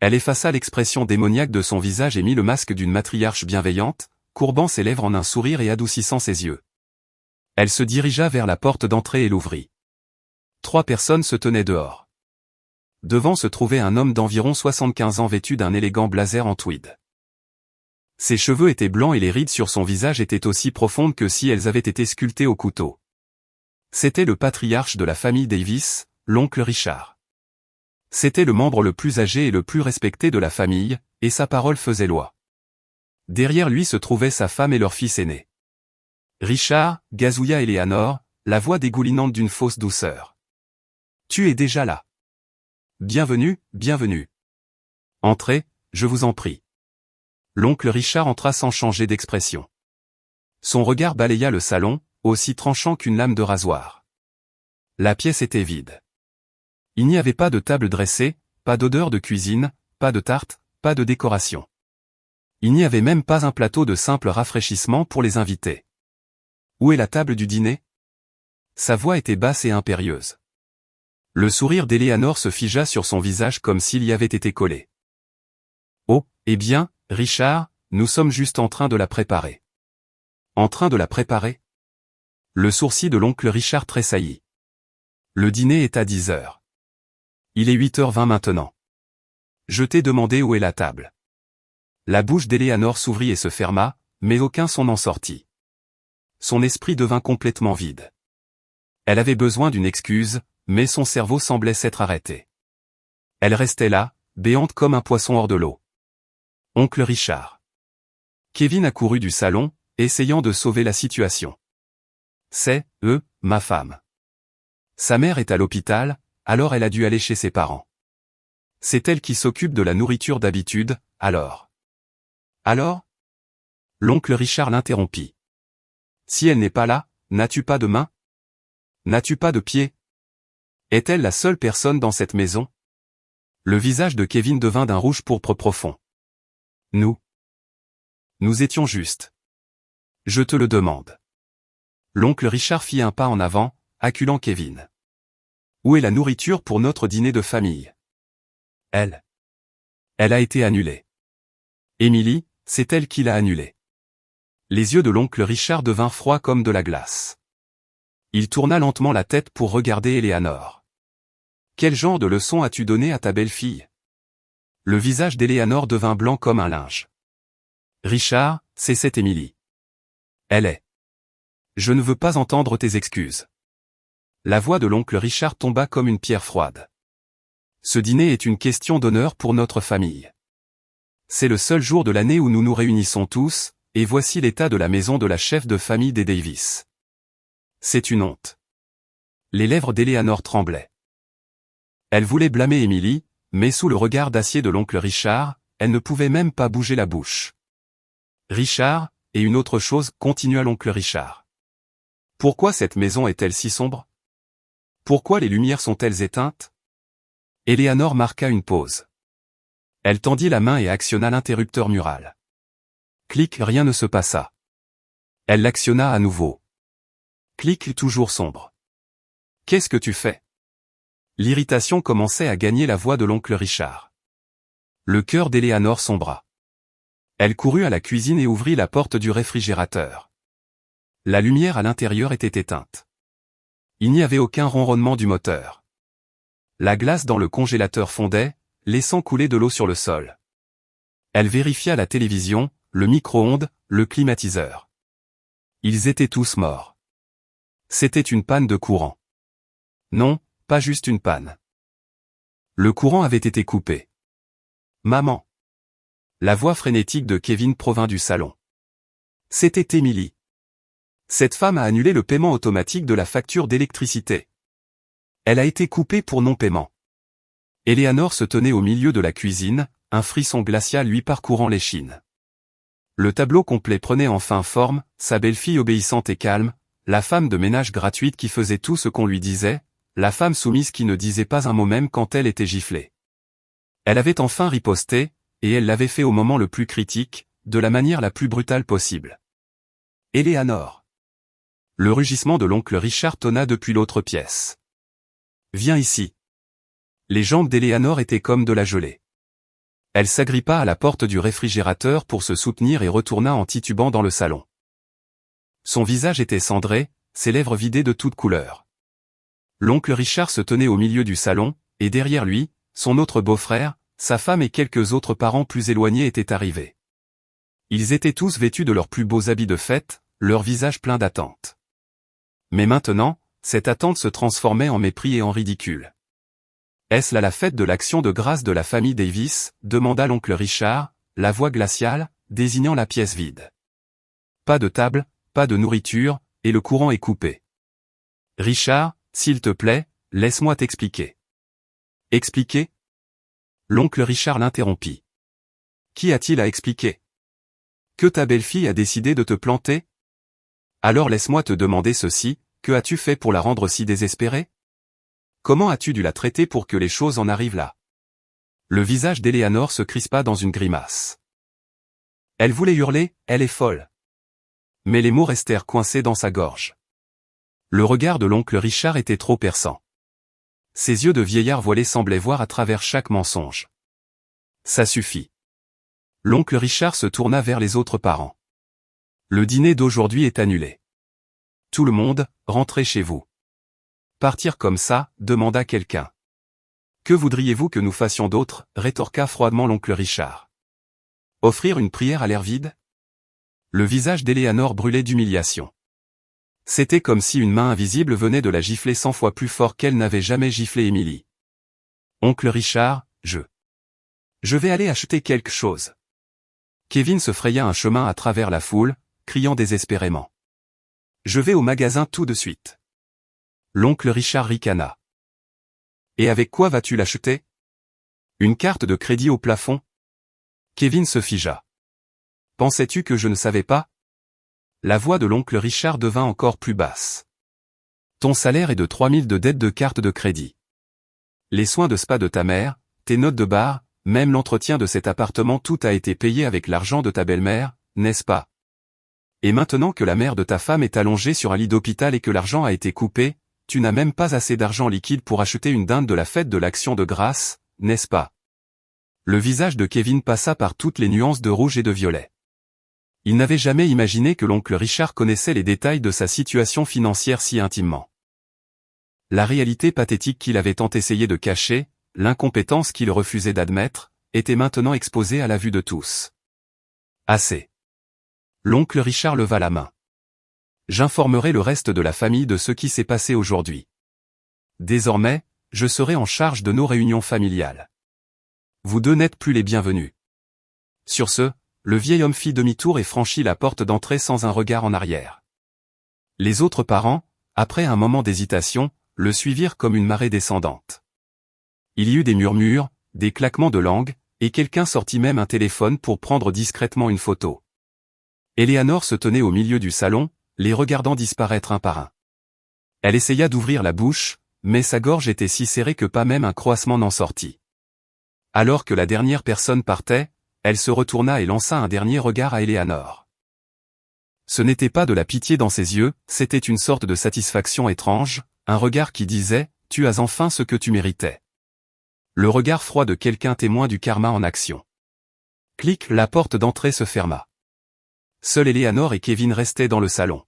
Elle effaça l'expression démoniaque de son visage et mit le masque d'une matriarche bienveillante, courbant ses lèvres en un sourire et adoucissant ses yeux. Elle se dirigea vers la porte d'entrée et l'ouvrit. 3 personnes se tenaient dehors. Devant se trouvait un homme d'environ 75 ans vêtu d'un élégant blazer en tweed. Ses cheveux étaient blancs et les rides sur son visage étaient aussi profondes que si elles avaient été sculptées au couteau. C'était le patriarche de la famille Davis, l'oncle Richard. C'était le membre le plus âgé et le plus respecté de la famille, et sa parole faisait loi. Derrière lui se trouvait sa femme et leur fils aîné. Richard, gazouilla Eleanor, la voix dégoulinante d'une fausse douceur. Tu es déjà là. Bienvenue, bienvenue. Entrez, je vous en prie. L'oncle Richard entra sans changer d'expression. Son regard balaya le salon, aussi tranchant qu'une lame de rasoir. La pièce était vide. Il n'y avait pas de table dressée, pas d'odeur de cuisine, pas de tarte, pas de décoration. Il n'y avait même pas un plateau de simple rafraîchissement pour les invités. Où est la table du dîner? Sa voix était basse et impérieuse. Le sourire d'Eleanor se figea sur son visage comme s'il y avait été collé. Oh, eh bien, Richard, nous sommes juste en train de la préparer. En train de la préparer? Le sourcil de l'oncle Richard tressaillit. Le dîner est à 10 heures. Il est 8h20 maintenant. Je t'ai demandé où est la table. La bouche d'Eleanor s'ouvrit et se ferma, mais aucun son n'en sortit. Son esprit devint complètement vide. Elle avait besoin d'une excuse, mais son cerveau semblait s'être arrêté. Elle restait là, béante comme un poisson hors de l'eau. Oncle Richard. Kevin accourut du salon, essayant de sauver la situation. C'est, ma femme. Sa mère est à l'hôpital, alors elle a dû aller chez ses parents. C'est elle qui s'occupe de la nourriture d'habitude, alors. Alors? L'oncle Richard l'interrompit. Si elle n'est pas là, n'as-tu pas de main? N'as-tu pas de pied? Est-elle la seule personne dans cette maison? Le visage de Kevin devint d'un rouge pourpre profond. Nous étions justes. Je te le demande. L'oncle Richard fit un pas en avant, acculant Kevin. Où est la nourriture pour notre dîner de famille? Elle a été annulée. Émilie, c'est elle qui l'a annulée. Les yeux de l'oncle Richard devinrent froids comme de la glace. Il tourna lentement la tête pour regarder Eleanor. Quel genre de leçon as-tu donné à ta belle-fille? Le visage d'Eleanor devint blanc comme un linge. Richard, c'est cette Émilie. Elle est. Je ne veux pas entendre tes excuses. La voix de l'oncle Richard tomba comme une pierre froide. Ce dîner est une question d'honneur pour notre famille. C'est le seul jour de l'année où nous nous réunissons tous, et voici l'état de la maison de la chef de famille des Davis. C'est une honte. Les lèvres d'Eleanor tremblaient. Elle voulait blâmer Émilie, mais sous le regard d'acier de l'oncle Richard, elle ne pouvait même pas bouger la bouche. Richard, et une autre chose, continua l'oncle Richard. Pourquoi cette maison est-elle si sombre? Pourquoi les lumières sont-elles éteintes? Eleanor marqua une pause. Elle tendit la main et actionna l'interrupteur mural. Clic, rien ne se passa. Elle l'actionna à nouveau. Clic, toujours sombre. Qu'est-ce que tu fais? L'irritation commençait à gagner la voix de l'oncle Richard. Le cœur d'Eleanor sombra. Elle courut à la cuisine et ouvrit la porte du réfrigérateur. La lumière à l'intérieur était éteinte. Il n'y avait aucun ronronnement du moteur. La glace dans le congélateur fondait, laissant couler de l'eau sur le sol. Elle vérifia la télévision, le micro-ondes, le climatiseur. Ils étaient tous morts. C'était une panne de courant. Non, pas juste une panne. Le courant avait été coupé. Maman. La voix frénétique de Kevin provint du salon. C'était Emily. Cette femme a annulé le paiement automatique de la facture d'électricité. Elle a été coupée pour non-paiement. Eleanor se tenait au milieu de la cuisine, un frisson glacial lui parcourant l'échine. Le tableau complet prenait enfin forme, sa belle-fille obéissante et calme, la femme de ménage gratuite qui faisait tout ce qu'on lui disait, la femme soumise qui ne disait pas un mot même quand elle était giflée. Elle avait enfin riposté, et elle l'avait fait au moment le plus critique, de la manière la plus brutale possible. Eleanor. Le rugissement de l'oncle Richard tonna depuis l'autre pièce. Viens ici. Les jambes d'Eleanor étaient comme de la gelée. Elle s'agrippa à la porte du réfrigérateur pour se soutenir et retourna en titubant dans le salon. Son visage était cendré, ses lèvres vidées de toute couleur. L'oncle Richard se tenait au milieu du salon, et derrière lui, son autre beau-frère, sa femme et quelques autres parents plus éloignés étaient arrivés. Ils étaient tous vêtus de leurs plus beaux habits de fête, leurs visages pleins d'attente. Mais maintenant, cette attente se transformait en mépris et en ridicule. Est-ce là la fête de l'action de grâce de la famille Davis, demanda l'oncle Richard, la voix glaciale, désignant la pièce vide. Pas de table, pas de nourriture, et le courant est coupé. Richard, s'il te plaît, laisse-moi t'expliquer. Expliquer? L'oncle Richard l'interrompit. Qu'y a-t-il à expliquer? Que ta belle-fille a décidé de te planter? Alors laisse-moi te demander ceci, que as-tu fait pour la rendre si désespérée? Comment as-tu dû la traiter pour que les choses en arrivent là? Le visage d'Eleanor se crispa dans une grimace. Elle voulait hurler, elle est folle. Mais les mots restèrent coincés dans sa gorge. Le regard de l'oncle Richard était trop perçant. Ses yeux de vieillard voilé semblaient voir à travers chaque mensonge. Ça suffit. L'oncle Richard se tourna vers les autres parents. Le dîner d'aujourd'hui est annulé. Tout le monde, rentrez chez vous. Partir comme ça, demanda quelqu'un. Que voudriez-vous que nous fassions d'autre, rétorqua froidement l'oncle Richard. Offrir une prière à l'air vide? Le visage d'Eleanor brûlait d'humiliation. C'était comme si une main invisible venait de la gifler 100 fois plus fort qu'elle n'avait jamais giflé Emily. Oncle Richard, je vais aller acheter quelque chose. Kevin se fraya un chemin à travers la foule, criant désespérément. Je vais au magasin tout de suite. L'oncle Richard ricana. Et avec quoi vas-tu l'acheter? Une carte de crédit au plafond? Kevin se figea. Pensais-tu que je ne savais pas? La voix de l'oncle Richard devint encore plus basse. Ton salaire est de 3000 de dette de carte de crédit. Les soins de spa de ta mère, tes notes de bar, même l'entretien de cet appartement, tout a été payé avec l'argent de ta belle-mère, n'est-ce pas? Et maintenant que la mère de ta femme est allongée sur un lit d'hôpital et que l'argent a été coupé, tu n'as même pas assez d'argent liquide pour acheter une dinde de la fête de l'Action de grâce, n'est-ce pas? Le visage de Kevin passa par toutes les nuances de rouge et de violet. Il n'avait jamais imaginé que l'oncle Richard connaissait les détails de sa situation financière si intimement. La réalité pathétique qu'il avait tant essayé de cacher, l'incompétence qu'il refusait d'admettre, était maintenant exposée à la vue de tous. Assez. L'oncle Richard leva la main. J'informerai le reste de la famille de ce qui s'est passé aujourd'hui. Désormais, je serai en charge de nos réunions familiales. Vous deux n'êtes plus les bienvenus. Sur ce, le vieil homme fit demi-tour et franchit la porte d'entrée sans un regard en arrière. Les autres parents, après un moment d'hésitation, le suivirent comme une marée descendante. Il y eut des murmures, des claquements de langue, et quelqu'un sortit même un téléphone pour prendre discrètement une photo. Eleanor se tenait au milieu du salon, les regardant disparaître un par un. Elle essaya d'ouvrir la bouche, mais sa gorge était si serrée que pas même un croassement n'en sortit. Alors que la dernière personne partait, elle se retourna et lança un dernier regard à Eleanor. Ce n'était pas de la pitié dans ses yeux, c'était une sorte de satisfaction étrange, un regard qui disait « Tu as enfin ce que tu méritais ». Le regard froid de quelqu'un témoin du karma en action. Clic, la porte d'entrée se ferma. Seuls Eleanor et Kevin restaient dans le salon.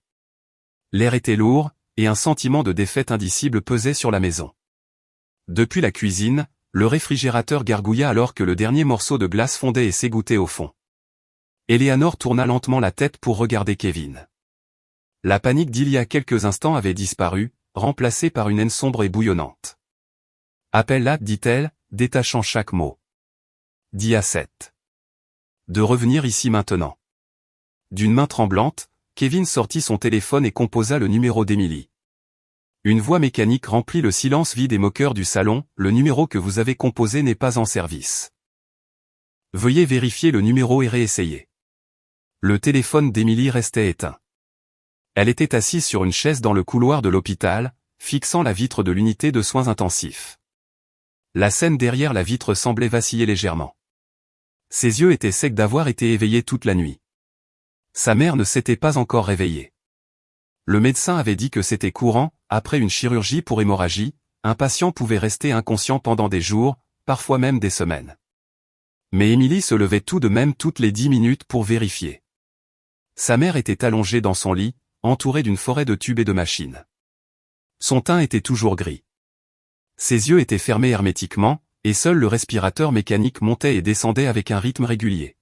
L'air était lourd, et un sentiment de défaite indicible pesait sur la maison. Depuis la cuisine, le réfrigérateur gargouilla alors que le dernier morceau de glace fondait et s'égouttait au fond. Eleanor tourna lentement la tête pour regarder Kevin. La panique d'il y a quelques instants avait disparu, remplacée par une haine sombre et bouillonnante. « Appelle-la, dit-elle, détachant chaque mot. Dis à Seth de revenir ici maintenant. » D'une main tremblante, Kevin sortit son téléphone et composa le numéro d'Emily. Une voix mécanique remplit le silence vide et moqueur du salon, « Le numéro que vous avez composé n'est pas en service. Veuillez vérifier le numéro et réessayer. » Le téléphone d'Emily restait éteint. Elle était assise sur une chaise dans le couloir de l'hôpital, fixant la vitre de l'unité de soins intensifs. La scène derrière la vitre semblait vaciller légèrement. Ses yeux étaient secs d'avoir été éveillés toute la nuit. Sa mère ne s'était pas encore réveillée. Le médecin avait dit que c'était courant, après une chirurgie pour hémorragie, un patient pouvait rester inconscient pendant des jours, parfois même des semaines. Mais Emily se levait tout de même toutes les 10 minutes pour vérifier. Sa mère était allongée dans son lit, entourée d'une forêt de tubes et de machines. Son teint était toujours gris. Ses yeux étaient fermés hermétiquement, et seul le respirateur mécanique montait et descendait avec un rythme régulier.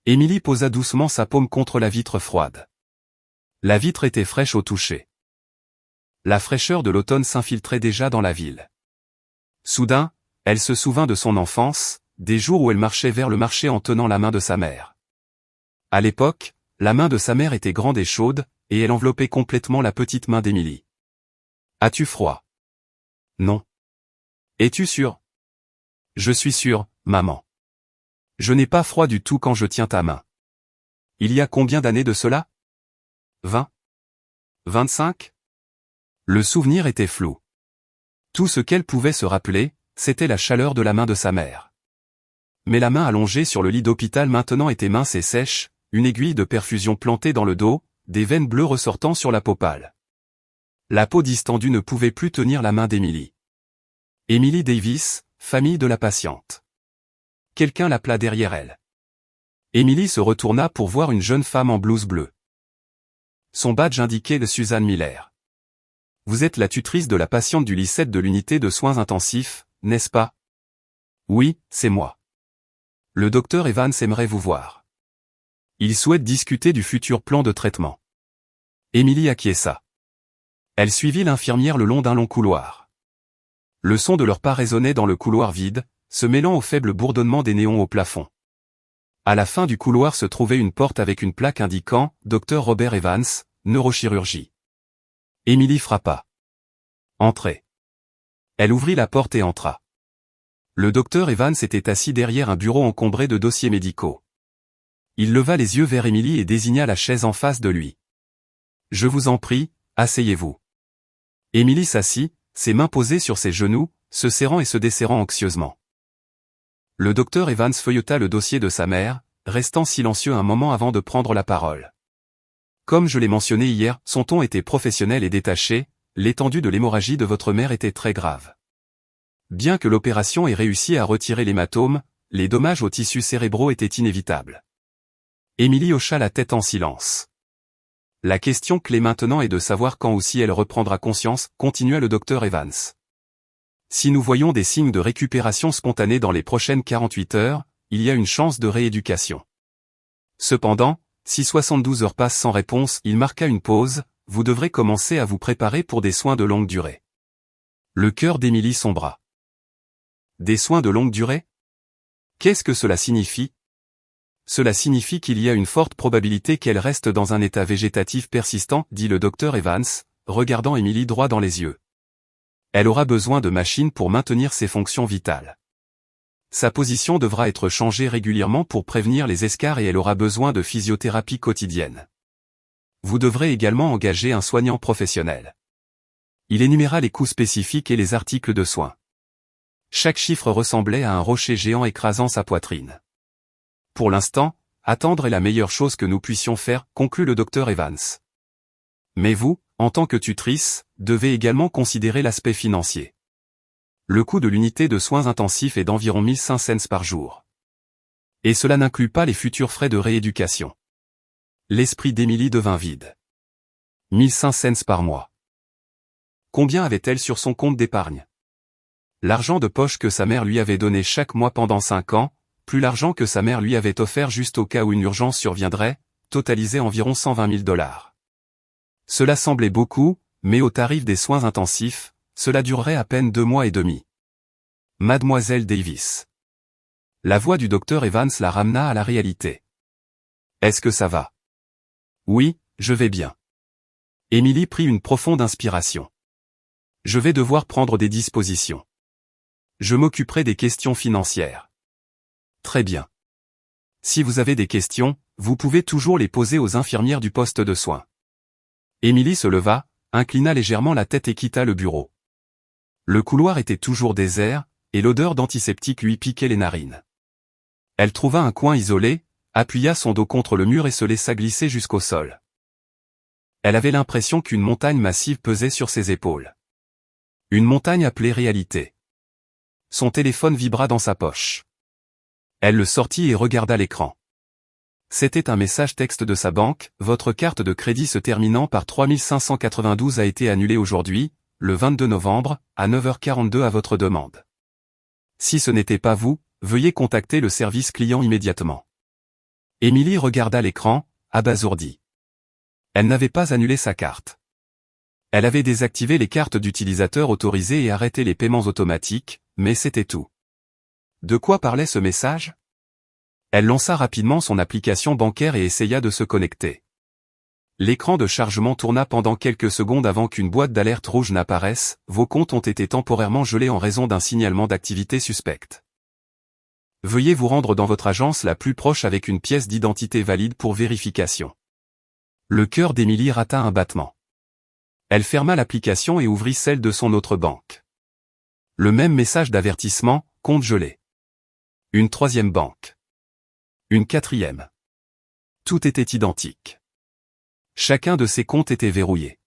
Emily posa doucement sa paume contre la vitre froide. La vitre était fraîche au toucher. La fraîcheur de l'automne s'infiltrait déjà dans la ville. Soudain, elle se souvint de son enfance, des jours où elle marchait vers le marché en tenant la main de sa mère. À l'époque, la main de sa mère était grande et chaude, et elle enveloppait complètement la petite main d'Emily. « As-tu froid ? » ?»« Non. »« Es-tu sûr ? » ?»« Je suis sûr, maman. Je n'ai pas froid du tout quand je tiens ta main. » »« Il y a combien d'années de cela ? 20 ? 25 ? » Le souvenir était flou. Tout ce qu'elle pouvait se rappeler, c'était la chaleur de la main de sa mère. Mais la main allongée sur le lit d'hôpital maintenant était mince et sèche, une aiguille de perfusion plantée dans le dos, des veines bleues ressortant sur la peau pâle. La peau distendue ne pouvait plus tenir la main d'Emily. Emily Davis, famille de la patiente. Quelqu'un l'appela derrière elle. Emily se retourna pour voir une jeune femme en blouse bleue. Son badge indiquait de Suzanne Miller. « Vous êtes la tutrice de la patiente du lit 7 de l'unité de soins intensifs, n'est-ce pas ? » « Oui, c'est moi. Le docteur Evans aimerait vous voir. Il souhaite discuter du futur plan de traitement. » Emily acquiesça. Elle suivit l'infirmière le long d'un long couloir. Le son de leurs pas résonnait dans le couloir vide, se mêlant au faible bourdonnement des néons au plafond. À la fin du couloir se trouvait une porte avec une plaque indiquant « Dr Robert Evans, neurochirurgie ». Emily frappa. « Entrez. » Elle ouvrit la porte et entra. Le docteur Evans était assis derrière un bureau encombré de dossiers médicaux. Il leva les yeux vers Emily et désigna la chaise en face de lui. « Je vous en prie, asseyez-vous. » Emily s'assit, ses mains posées sur ses genoux, se serrant et se desserrant anxieusement. Le docteur Evans feuilleta le dossier de sa mère, restant silencieux un moment avant de prendre la parole. Comme je l'ai mentionné hier, son ton était professionnel et détaché, l'étendue de l'hémorragie de votre mère était très grave. Bien que l'opération ait réussi à retirer l'hématome, les dommages aux tissus cérébraux étaient inévitables. Emily hocha la tête en silence. La question clé maintenant est de savoir quand ou si elle reprendra conscience, continua le docteur Evans. Si nous voyons des signes de récupération spontanée dans les prochaines 48 heures, il y a une chance de rééducation. Cependant, si 72 heures passent sans réponse, il marqua une pause, vous devrez commencer à vous préparer pour des soins de longue durée. Le cœur d'Emily sombra. Des soins de longue durée ? Qu'est-ce que cela signifie ? Cela signifie qu'il y a une forte probabilité qu'elle reste dans un état végétatif persistant, dit le docteur Evans, regardant Emily droit dans les yeux. Elle aura besoin de machines pour maintenir ses fonctions vitales. Sa position devra être changée régulièrement pour prévenir les escarres et elle aura besoin de physiothérapie quotidienne. Vous devrez également engager un soignant professionnel. Il énuméra les coûts spécifiques et les articles de soins. Chaque chiffre ressemblait à un rocher géant écrasant sa poitrine. Pour l'instant, attendre est la meilleure chose que nous puissions faire, conclut le docteur Evans. Mais vous, en tant que tutrice, devez également considérer l'aspect financier. Le coût de l'unité de soins intensifs est d'environ 1500 cents par jour. Et cela n'inclut pas les futurs frais de rééducation. L'esprit d'Emily devint vide. 1500 cents par mois. Combien avait-elle sur son compte d'épargne ? l'argent de poche que sa mère lui avait donné chaque mois pendant 5 ans, plus l'argent que sa mère lui avait offert juste au cas où une urgence surviendrait, totalisait environ 120 000 $. Cela semblait beaucoup, mais au tarif des soins intensifs, cela durerait à peine 2 mois et demi. Mademoiselle Davis. La voix du docteur Evans la ramena à la réalité. Est-ce que ça va? Oui, je vais bien. Emily prit une profonde inspiration. Je vais devoir prendre des dispositions. Je m'occuperai des questions financières. Très bien. Si vous avez des questions, vous pouvez toujours les poser aux infirmières du poste de soins. Emily se leva, inclina légèrement la tête et quitta le bureau. Le couloir était toujours désert, et l'odeur d'antiseptique lui piquait les narines. Elle trouva un coin isolé, appuya son dos contre le mur et se laissa glisser jusqu'au sol. Elle avait l'impression qu'une montagne massive pesait sur ses épaules. Une montagne appelée réalité. Son téléphone vibra dans sa poche. Elle le sortit et regarda l'écran. C'était un message texte de sa banque. Votre carte de crédit se terminant par 3592 a été annulée aujourd'hui, le 22 novembre, à 9h42 à votre demande. Si ce n'était pas vous, veuillez contacter le service client immédiatement. Emily regarda l'écran, abasourdie. Elle n'avait pas annulé sa carte. Elle avait désactivé les cartes d'utilisateurs autorisées et arrêté les paiements automatiques, mais c'était tout. De quoi parlait ce message? Elle lança rapidement son application bancaire et essaya de se connecter. L'écran de chargement tourna pendant quelques secondes avant qu'une boîte d'alerte rouge n'apparaisse. Vos comptes ont été temporairement gelés en raison d'un signalement d'activité suspecte. Veuillez vous rendre dans votre agence la plus proche avec une pièce d'identité valide pour vérification. Le cœur d'Emily rata un battement. Elle ferma l'application et ouvrit celle de son autre banque. Le même message d'avertissement, compte gelé. Une troisième banque. Une quatrième. Tout était identique. Chacun de ses comptes était verrouillé.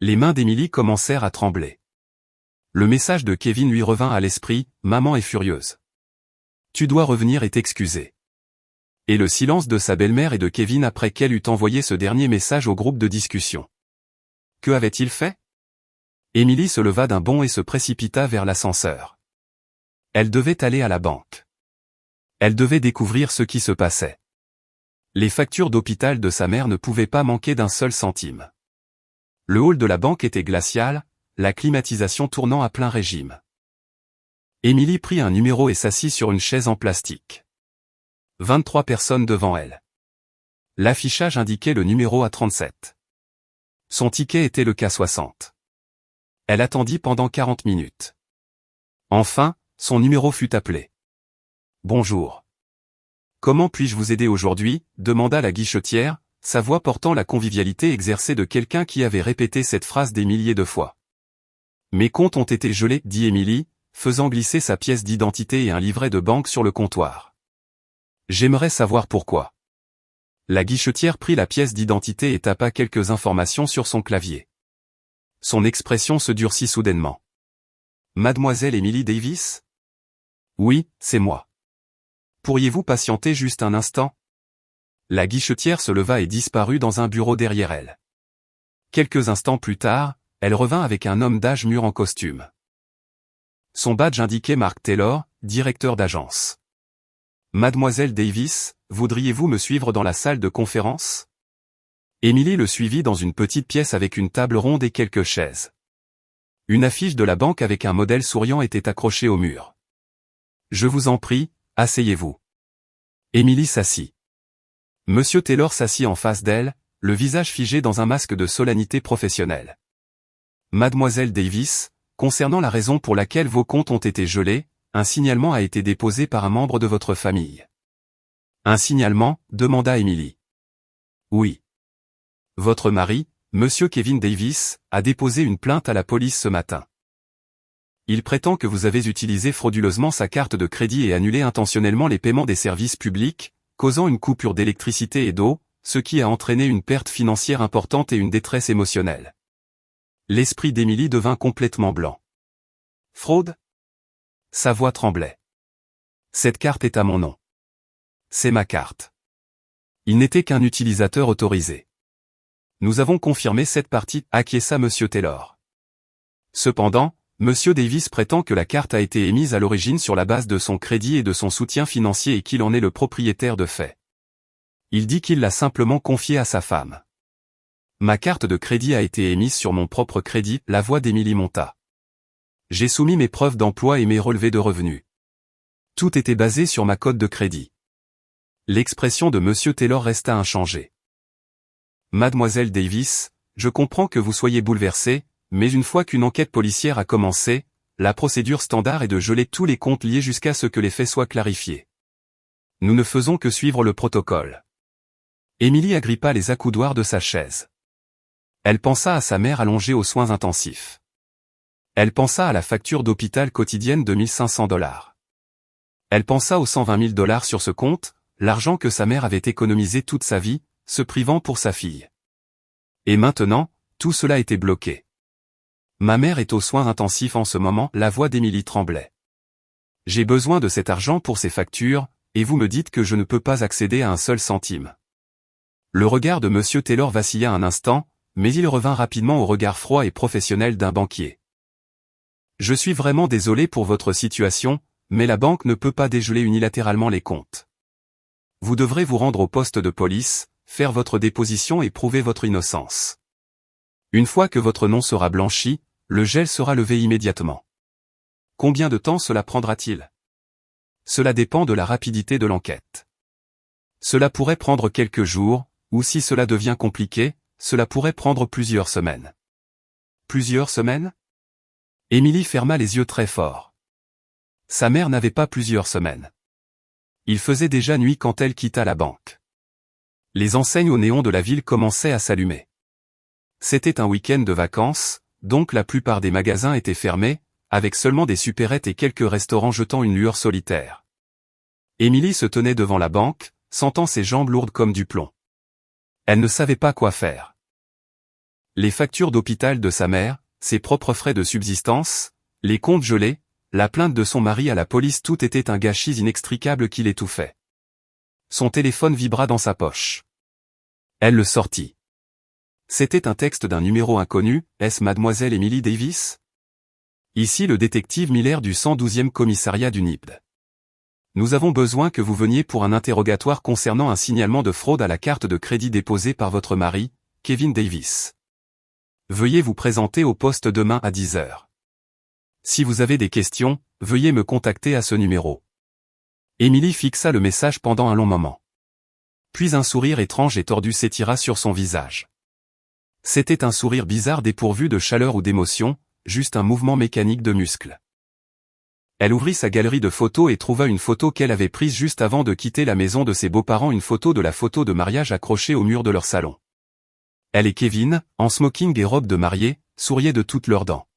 Les mains d'Emily commencèrent à trembler. Le message de Kevin lui revint à l'esprit, maman est furieuse. Tu dois revenir et t'excuser. Et le silence de sa belle-mère et de Kevin après qu'elle eut envoyé ce dernier message au groupe de discussion. Que avait-il fait? Emily se leva d'un bond et se précipita vers l'ascenseur. Elle devait aller à la banque. Elle devait découvrir ce qui se passait. Les factures d'hôpital de sa mère ne pouvaient pas manquer d'un seul centime. Le hall de la banque était glacial, la climatisation tournant à plein régime. Emily prit un numéro et s'assit sur une chaise en plastique. 23 personnes devant elle. L'affichage indiquait le numéro A37. Son ticket était le K60. Elle attendit pendant 40 minutes. Enfin, son numéro fut appelé. Bonjour. Comment puis-je vous aider aujourd'hui? Demanda la guichetière, sa voix portant la convivialité exercée de quelqu'un qui avait répété cette phrase des milliers de fois. Mes comptes ont été gelés, dit Emily, faisant glisser sa pièce d'identité et un livret de banque sur le comptoir. J'aimerais savoir pourquoi. La guichetière prit la pièce d'identité et tapa quelques informations sur son clavier. Son expression se durcit soudainement. Mademoiselle Emily Davis? Oui, c'est moi. Pourriez-vous patienter juste un instant? La guichetière se leva et disparut dans un bureau derrière elle. Quelques instants plus tard, elle revint avec un homme d'âge mûr en costume. Son badge indiquait Mark Taylor, directeur d'agence. Mademoiselle Davis, voudriez-vous me suivre dans la salle de conférence? Emily le suivit dans une petite pièce avec une table ronde et quelques chaises. Une affiche de la banque avec un modèle souriant était accrochée au mur. Je vous en prie, asseyez-vous. Emily s'assit. Monsieur Taylor s'assit en face d'elle, le visage figé dans un masque de solennité professionnelle. Mademoiselle Davis, concernant la raison pour laquelle vos comptes ont été gelés, un signalement a été déposé par un membre de votre famille. Un signalement? Demanda Emily. Oui. Votre mari, Monsieur Kevin Davis, a déposé une plainte à la police ce matin. Il prétend que vous avez utilisé frauduleusement sa carte de crédit et annulé intentionnellement les paiements des services publics, causant une coupure d'électricité et d'eau, ce qui a entraîné une perte financière importante et une détresse émotionnelle. L'esprit d'Emily devint complètement blanc. Fraude? Sa voix tremblait. Cette carte est à mon nom. C'est ma carte. Il n'était qu'un utilisateur autorisé. Nous avons confirmé cette partie, acquiesça Monsieur Taylor. Cependant, Monsieur Davis prétend que la carte a été émise à l'origine sur la base de son crédit et de son soutien financier et qu'il en est le propriétaire de fait. Il dit qu'il l'a simplement confiée à sa femme. Ma carte de crédit a été émise sur mon propre crédit, la voix d'Émilie monta. J'ai soumis mes preuves d'emploi et mes relevés de revenus. Tout était basé sur ma cote de crédit. L'expression de Monsieur Taylor resta inchangée. Mademoiselle Davis, je comprends que vous soyez bouleversée, mais une fois qu'une enquête policière a commencé, la procédure standard est de geler tous les comptes liés jusqu'à ce que les faits soient clarifiés. Nous ne faisons que suivre le protocole. Émilie agrippa les accoudoirs de sa chaise. Elle pensa à sa mère allongée aux soins intensifs. Elle pensa à la facture d'hôpital quotidienne de $1 500. Elle pensa aux $120 000 sur ce compte, l'argent que sa mère avait économisé toute sa vie, se privant pour sa fille. Et maintenant, tout cela était bloqué. Ma mère est aux soins intensifs en ce moment, la voix d'Émilie tremblait. J'ai besoin de cet argent pour ces factures, et vous me dites que je ne peux pas accéder à un seul centime. Le regard de Monsieur Taylor vacilla un instant, mais il revint rapidement au regard froid et professionnel d'un banquier. Je suis vraiment désolé pour votre situation, mais la banque ne peut pas dégeler unilatéralement les comptes. Vous devrez vous rendre au poste de police, faire votre déposition et prouver votre innocence. Une fois que votre nom sera blanchi, le gel sera levé immédiatement. Combien de temps cela prendra-t-il? Cela dépend de la rapidité de l'enquête. Cela pourrait prendre quelques jours, ou si cela devient compliqué, cela pourrait prendre plusieurs semaines. Plusieurs semaines? Émilie ferma les yeux très fort. Sa mère n'avait pas plusieurs semaines. Il faisait déjà nuit quand elle quitta la banque. Les enseignes au néon de la ville commençaient à s'allumer. C'était un week-end de vacances, donc la plupart des magasins étaient fermés, avec seulement des supérettes et quelques restaurants jetant une lueur solitaire. Émilie se tenait devant la banque, sentant ses jambes lourdes comme du plomb. Elle ne savait pas quoi faire. Les factures d'hôpital de sa mère, ses propres frais de subsistance, les comptes gelés, la plainte de son mari à la police, tout était un gâchis inextricable qui l'étouffait. Son téléphone vibra dans sa poche. Elle le sortit. C'était un texte d'un numéro inconnu. Est-ce mademoiselle Émilie Davis? Ici le détective Miller du 112e commissariat du NIPD. Nous avons besoin que vous veniez pour un interrogatoire concernant un signalement de fraude à la carte de crédit déposée par votre mari, Kevin Davis. Veuillez vous présenter au poste demain à 10 heures. Si vous avez des questions, veuillez me contacter à ce numéro. Émilie fixa le message pendant un long moment. Puis un sourire étrange et tordu s'étira sur son visage. C'était un sourire bizarre dépourvu de chaleur ou d'émotion, juste un mouvement mécanique de muscles. Elle ouvrit sa galerie de photos et trouva une photo qu'elle avait prise juste avant de quitter la maison de ses beaux-parents, une photo de la photo de mariage accrochée au mur de leur salon. Elle et Kevin, en smoking et robe de mariée, souriaient de toutes leurs dents.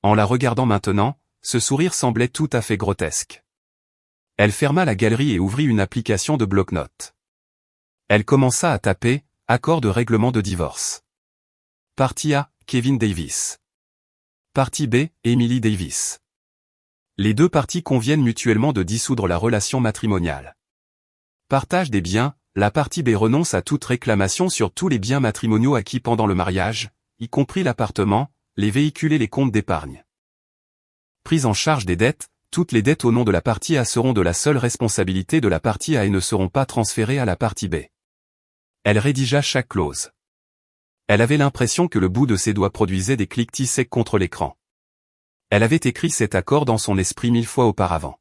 En la regardant maintenant, ce sourire semblait tout à fait grotesque. Elle ferma la galerie et ouvrit une application de bloc-notes. Elle commença à taper « Accord de règlement de divorce ». Partie A, Kevin Davis. Partie B, Émilie Davis. Les deux parties conviennent mutuellement de dissoudre la relation matrimoniale. Partage des biens, la partie B renonce à toute réclamation sur tous les biens matrimoniaux acquis pendant le mariage, y compris l'appartement, les véhicules et les comptes d'épargne. Prise en charge des dettes, toutes les dettes au nom de la partie A seront de la seule responsabilité de la partie A et ne seront pas transférées à la partie B. Elle rédigea chaque clause. Elle avait l'impression que le bout de ses doigts produisait des cliquetis secs contre l'écran. Elle avait écrit cet accord dans son esprit 1000 fois auparavant.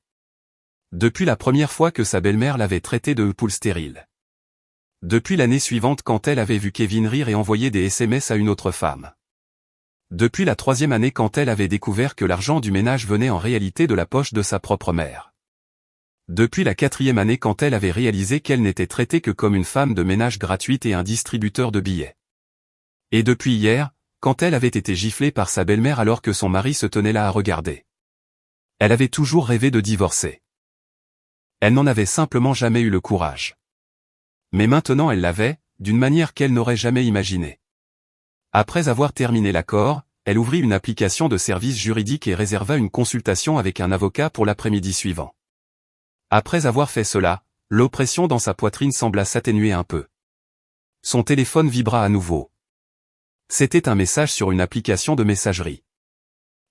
Depuis la première fois que sa belle-mère l'avait traité de poule stérile. Depuis l'année suivante quand elle avait vu Kevin rire et envoyer des SMS à une autre femme. Depuis la 3e année quand elle avait découvert que l'argent du ménage venait en réalité de la poche de sa propre mère. Depuis la 4e année quand elle avait réalisé qu'elle n'était traitée que comme une femme de ménage gratuite et un distributeur de billets. Et depuis hier, quand elle avait été giflée par sa belle-mère alors que son mari se tenait là à regarder. Elle avait toujours rêvé de divorcer. Elle n'en avait simplement jamais eu le courage. Mais maintenant elle l'avait, d'une manière qu'elle n'aurait jamais imaginée. Après avoir terminé l'accord, elle ouvrit une application de service juridique et réserva une consultation avec un avocat pour l'après-midi suivant. Après avoir fait cela, l'oppression dans sa poitrine sembla s'atténuer un peu. Son téléphone vibra à nouveau. C'était un message sur une application de messagerie.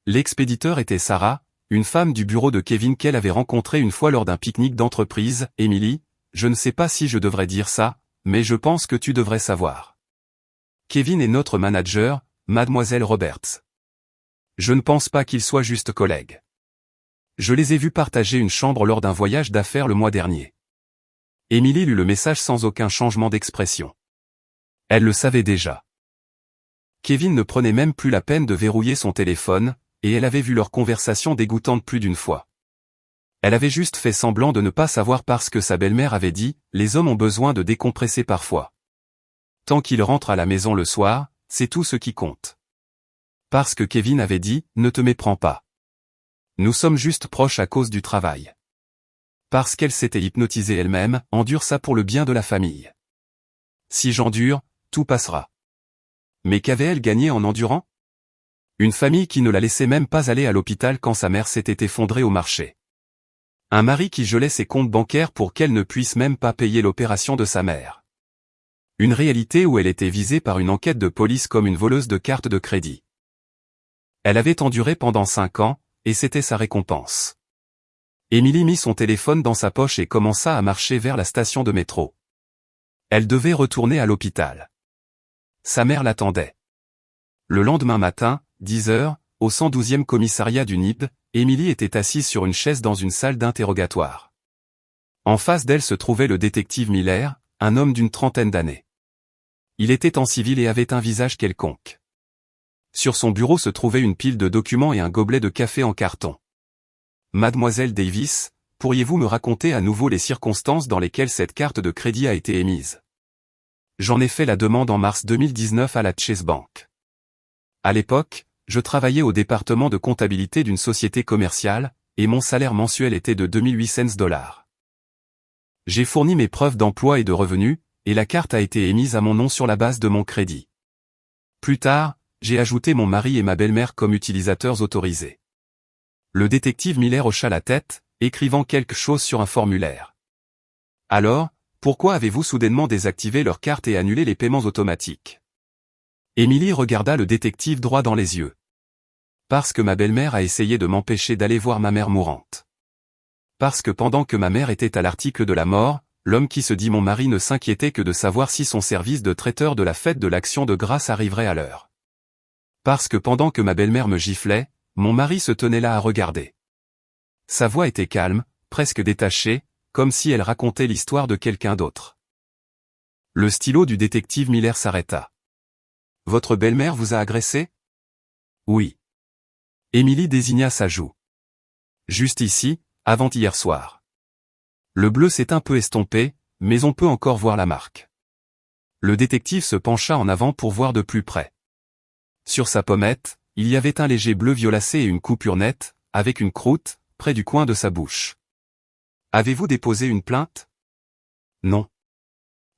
L'expéditeur était Sarah, une femme du bureau de Kevin qu'elle avait rencontrée une fois lors d'un pique-nique d'entreprise. Emily, je ne sais pas si je devrais dire ça, mais je pense que tu devrais savoir. Kevin est notre manager, Mademoiselle Roberts. Je ne pense pas qu'ils soient juste collègues. Je les ai vus partager une chambre lors d'un voyage d'affaires le mois dernier. Emily lut le message sans aucun changement d'expression. Elle le savait déjà. Kevin ne prenait même plus la peine de verrouiller son téléphone, et elle avait vu leur conversation dégoûtante plus d'une fois. Elle avait juste fait semblant de ne pas savoir parce que sa belle-mère avait dit « Les hommes ont besoin de décompresser parfois. Tant qu'ils rentrent à la maison le soir, c'est tout ce qui compte. » Parce que Kevin avait dit « Ne te méprends pas. Nous sommes juste proches à cause du travail. » Parce qu'elle s'était hypnotisée elle-même, endure ça pour le bien de la famille. Si j'endure, tout passera. Mais qu'avait-elle gagné en endurant? Une famille qui ne la laissait même pas aller à l'hôpital quand sa mère s'était effondrée au marché. Un mari qui gelait ses comptes bancaires pour qu'elle ne puisse même pas payer l'opération de sa mère. Une réalité où elle était visée par une enquête de police comme une voleuse de cartes de crédit. Elle avait enduré pendant 5 ans, et c'était sa récompense. Emily mit son téléphone dans sa poche et commença à marcher vers la station de métro. Elle devait retourner à l'hôpital. Sa mère l'attendait. Le lendemain matin, 10 heures, au 112e commissariat du NIB, Emily était assise sur une chaise dans une salle d'interrogatoire. En face d'elle se trouvait le détective Miller, un homme d'une trentaine d'années. Il était en civil et avait un visage quelconque. Sur son bureau se trouvait une pile de documents et un gobelet de café en carton. Mademoiselle Davis, pourriez-vous me raconter à nouveau les circonstances dans lesquelles cette carte de crédit a été émise? J'en ai fait la demande en mars 2019 à la Chase Bank. À l'époque, je travaillais au département de comptabilité d'une société commerciale, et mon salaire mensuel était de $2800. J'ai fourni mes preuves d'emploi et de revenus, et la carte a été émise à mon nom sur la base de mon crédit. Plus tard, j'ai ajouté mon mari et ma belle-mère comme utilisateurs autorisés. Le détective Miller hocha la tête, écrivant quelque chose sur un formulaire. Alors, pourquoi avez-vous soudainement désactivé leur carte et annulé les paiements automatiques? Emily regarda le détective droit dans les yeux. Parce que ma belle-mère a essayé de m'empêcher d'aller voir ma mère mourante. Parce que pendant que ma mère était à l'article de la mort, l'homme qui se dit mon mari ne s'inquiétait que de savoir si son service de traiteur de la fête de l'Action de grâce arriverait à l'heure. Parce que pendant que ma belle-mère me giflait, mon mari se tenait là à regarder. Sa voix était calme, presque détachée, comme si elle racontait l'histoire de quelqu'un d'autre. Le stylo du détective Miller s'arrêta. Votre belle-mère vous a agressé? Oui. Emily désigna sa joue. Juste ici, avant-hier soir. Le bleu s'est un peu estompé, mais on peut encore voir la marque. Le détective se pencha en avant pour voir de plus près. Sur sa pommette, il y avait un léger bleu violacé et une coupure nette, avec une croûte, près du coin de sa bouche. Avez-vous déposé une plainte? Non.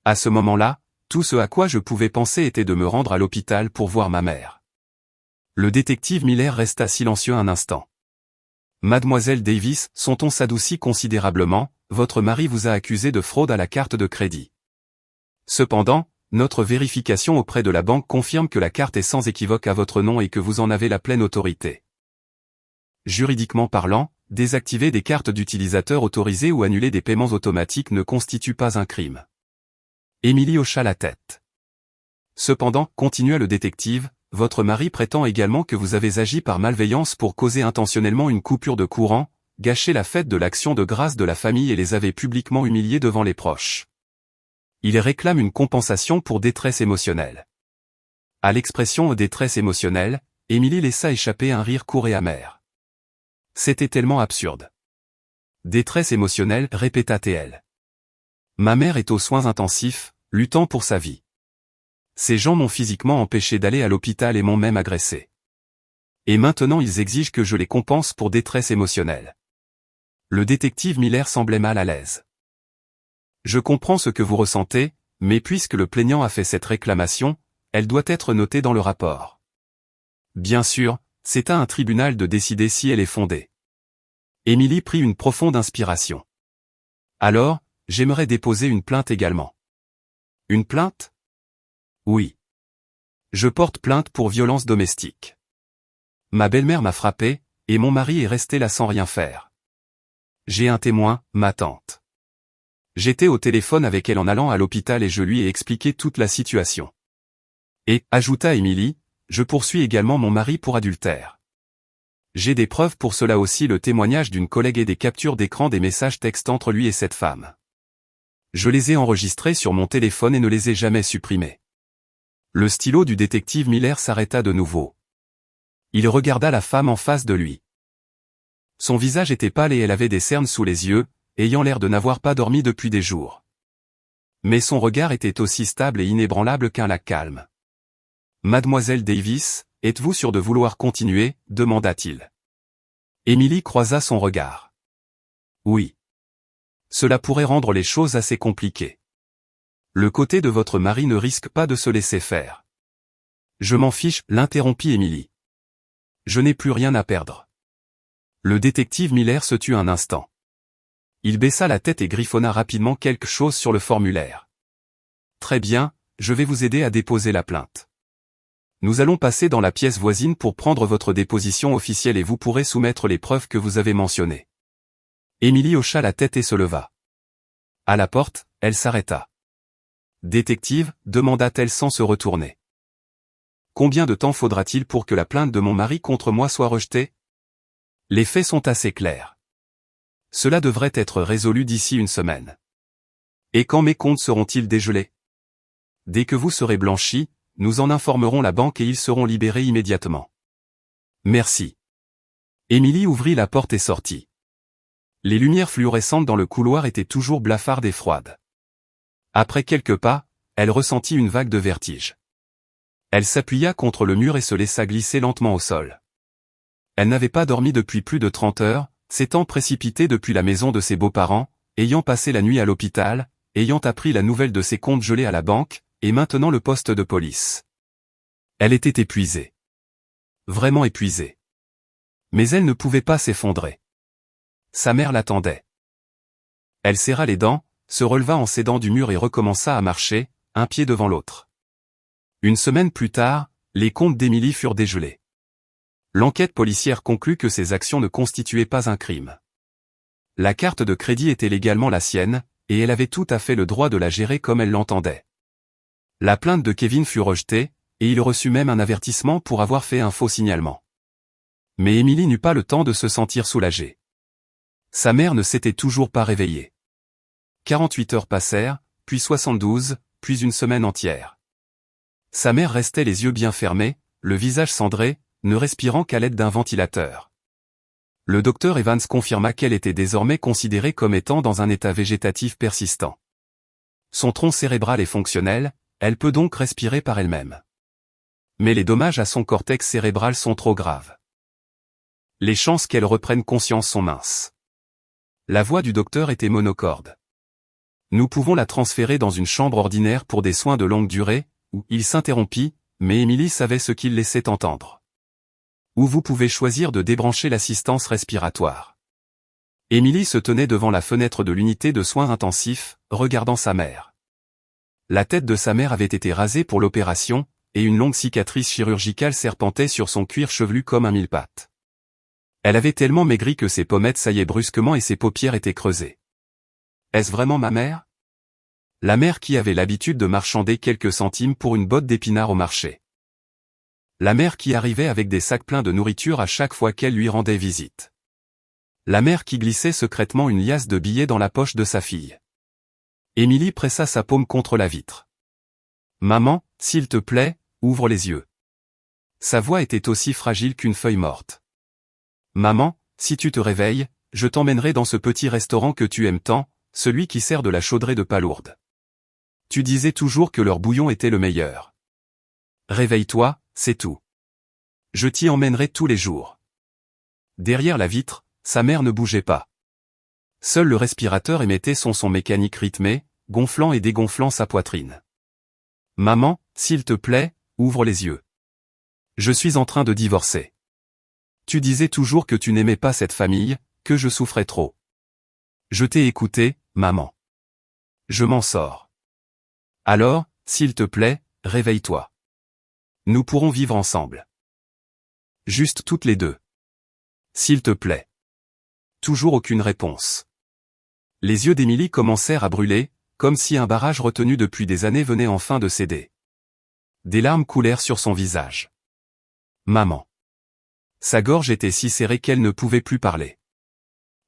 À ce moment-là, tout ce à quoi je pouvais penser était de me rendre à l'hôpital pour voir ma mère. Le détective Miller resta silencieux un instant. Mademoiselle Davis, son ton s'adoucit considérablement, votre mari vous a accusé de fraude à la carte de crédit. Cependant, notre vérification auprès de la banque confirme que la carte est sans équivoque à votre nom et que vous en avez la pleine autorité. Juridiquement parlant, désactiver des cartes d'utilisateurs autorisées ou annuler des paiements automatiques ne constitue pas un crime. Emily hocha la tête. Cependant, continua le détective, votre mari prétend également que vous avez agi par malveillance pour causer intentionnellement une coupure de courant, gâcher la fête de l'Action de grâce de la famille et les avez publiquement humiliés devant les proches. Il réclame une compensation pour détresse émotionnelle. À l'expression détresse émotionnelle, Emily laissa échapper un rire court et amer. C'était tellement absurde. Détresse émotionnelle, répéta-t-elle. Ma mère est aux soins intensifs, luttant pour sa vie. Ces gens m'ont physiquement empêché d'aller à l'hôpital et m'ont même agressé. Et maintenant ils exigent que je les compense pour détresse émotionnelle. Le détective Miller semblait mal à l'aise. Je comprends ce que vous ressentez, mais puisque le plaignant a fait cette réclamation, elle doit être notée dans le rapport. Bien sûr, c'est à un tribunal de décider si elle est fondée. Emily prit une profonde inspiration. Alors, j'aimerais déposer une plainte également. Une plainte? Oui. Je porte plainte pour violence domestique. Ma belle-mère m'a frappé, et mon mari est resté là sans rien faire. J'ai un témoin, ma tante. J'étais au téléphone avec elle en allant à l'hôpital et je lui ai expliqué toute la situation. Et, ajouta Émilie, je poursuis également mon mari pour adultère. J'ai des preuves pour cela aussi, le témoignage d'une collègue et des captures d'écran des messages textes entre lui et cette femme. Je les ai enregistrés sur mon téléphone et ne les ai jamais supprimés. Le stylo du détective Miller s'arrêta de nouveau. Il regarda la femme en face de lui. Son visage était pâle et elle avait des cernes sous les yeux, ayant l'air de n'avoir pas dormi depuis des jours. Mais son regard était aussi stable et inébranlable qu'un lac calme. « Mademoiselle Davis, êtes-vous sûre de vouloir continuer » demanda-t-il. Émilie croisa son regard. « Oui. Cela pourrait rendre les choses assez compliquées. Le côté de votre mari ne risque pas de se laisser faire. »« Je m'en fiche » l'interrompit Émilie. « Je n'ai plus rien à perdre. » Le détective Miller se tut un instant. Il baissa la tête et griffonna rapidement quelque chose sur le formulaire. « Très bien, je vais vous aider à déposer la plainte. Nous allons passer dans la pièce voisine pour prendre votre déposition officielle et vous pourrez soumettre les preuves que vous avez mentionnées. » Émilie hocha la tête et se leva. À la porte, elle s'arrêta. « Détective » demanda-t-elle sans se retourner. « Combien de temps faudra-t-il pour que la plainte de mon mari contre moi soit rejetée ? Les faits sont assez clairs. Cela devrait être résolu d'ici une semaine. Et quand mes comptes seront-ils dégelés ? Dès que vous serez blanchi, nous en informerons la banque et ils seront libérés immédiatement. Merci. » Émilie ouvrit la porte et sortit. Les lumières fluorescentes dans le couloir étaient toujours blafardes et froides. Après quelques pas, elle ressentit une vague de vertige. Elle s'appuya contre le mur et se laissa glisser lentement au sol. Elle n'avait pas dormi depuis plus de 30 heures, s'étant précipitée depuis la maison de ses beaux-parents, ayant passé la nuit à l'hôpital, ayant appris la nouvelle de ses comptes gelés à la banque, et maintenant le poste de police. Elle était épuisée. Vraiment épuisée. Mais elle ne pouvait pas s'effondrer. Sa mère l'attendait. Elle serra les dents, se releva en s'aidant du mur et recommença à marcher, un pied devant l'autre. Une semaine plus tard, les comptes d'Émilie furent dégelés. L'enquête policière conclut que ces actions ne constituaient pas un crime. La carte de crédit était légalement la sienne, et elle avait tout à fait le droit de la gérer comme elle l'entendait. La plainte de Kevin fut rejetée, et il reçut même un avertissement pour avoir fait un faux signalement. Mais Émilie n'eut pas le temps de se sentir soulagée. Sa mère ne s'était toujours pas réveillée. 48 heures passèrent, puis 72, puis une semaine entière. Sa mère restait les yeux bien fermés, le visage cendré, ne respirant qu'à l'aide d'un ventilateur. Le docteur Evans confirma qu'elle était désormais considérée comme étant dans un état végétatif persistant. Son tronc cérébral est fonctionnel, elle peut donc respirer par elle-même. Mais les dommages à son cortex cérébral sont trop graves. Les chances qu'elle reprenne conscience sont minces. La voix du docteur était monocorde. Nous pouvons la transférer dans une chambre ordinaire pour des soins de longue durée, où il s'interrompit, mais Émilie savait ce qu'il laissait entendre. Ou vous pouvez choisir de débrancher l'assistance respiratoire. Émilie se tenait devant la fenêtre de l'unité de soins intensifs, regardant sa mère. La tête de sa mère avait été rasée pour l'opération, et une longue cicatrice chirurgicale serpentait sur son cuir chevelu comme un mille-pattes. Elle avait tellement maigri que ses pommettes saillaient brusquement et ses paupières étaient creusées. Est-ce vraiment ma mère ? La mère qui avait l'habitude de marchander quelques centimes pour une botte d'épinards au marché. La mère qui arrivait avec des sacs pleins de nourriture à chaque fois qu'elle lui rendait visite. La mère qui glissait secrètement une liasse de billets dans la poche de sa fille. Émilie pressa sa paume contre la vitre. « Maman, s'il te plaît, ouvre les yeux. » Sa voix était aussi fragile qu'une feuille morte. « Maman, si tu te réveilles, je t'emmènerai dans ce petit restaurant que tu aimes tant, celui qui sert de la chaudrée de Palourde. Tu disais toujours que leur bouillon était le meilleur. Réveille-toi, c'est tout. Je t'y emmènerai tous les jours. » Derrière la vitre, sa mère ne bougeait pas. Seul le respirateur émettait son son mécanique rythmé, gonflant et dégonflant sa poitrine. « Maman, s'il te plaît, ouvre les yeux. Je suis en train de divorcer. Tu disais toujours que tu n'aimais pas cette famille, que je souffrais trop. Je t'ai écouté, maman. Je m'en sors. Alors, s'il te plaît, réveille-toi. Nous pourrons vivre ensemble. Juste toutes les deux. S'il te plaît. Toujours aucune réponse. Les yeux d'Émilie commencèrent à brûler, comme si un barrage retenu depuis des années venait enfin de céder. Des larmes coulèrent sur son visage. Maman. Sa gorge était si serrée qu'elle ne pouvait plus parler.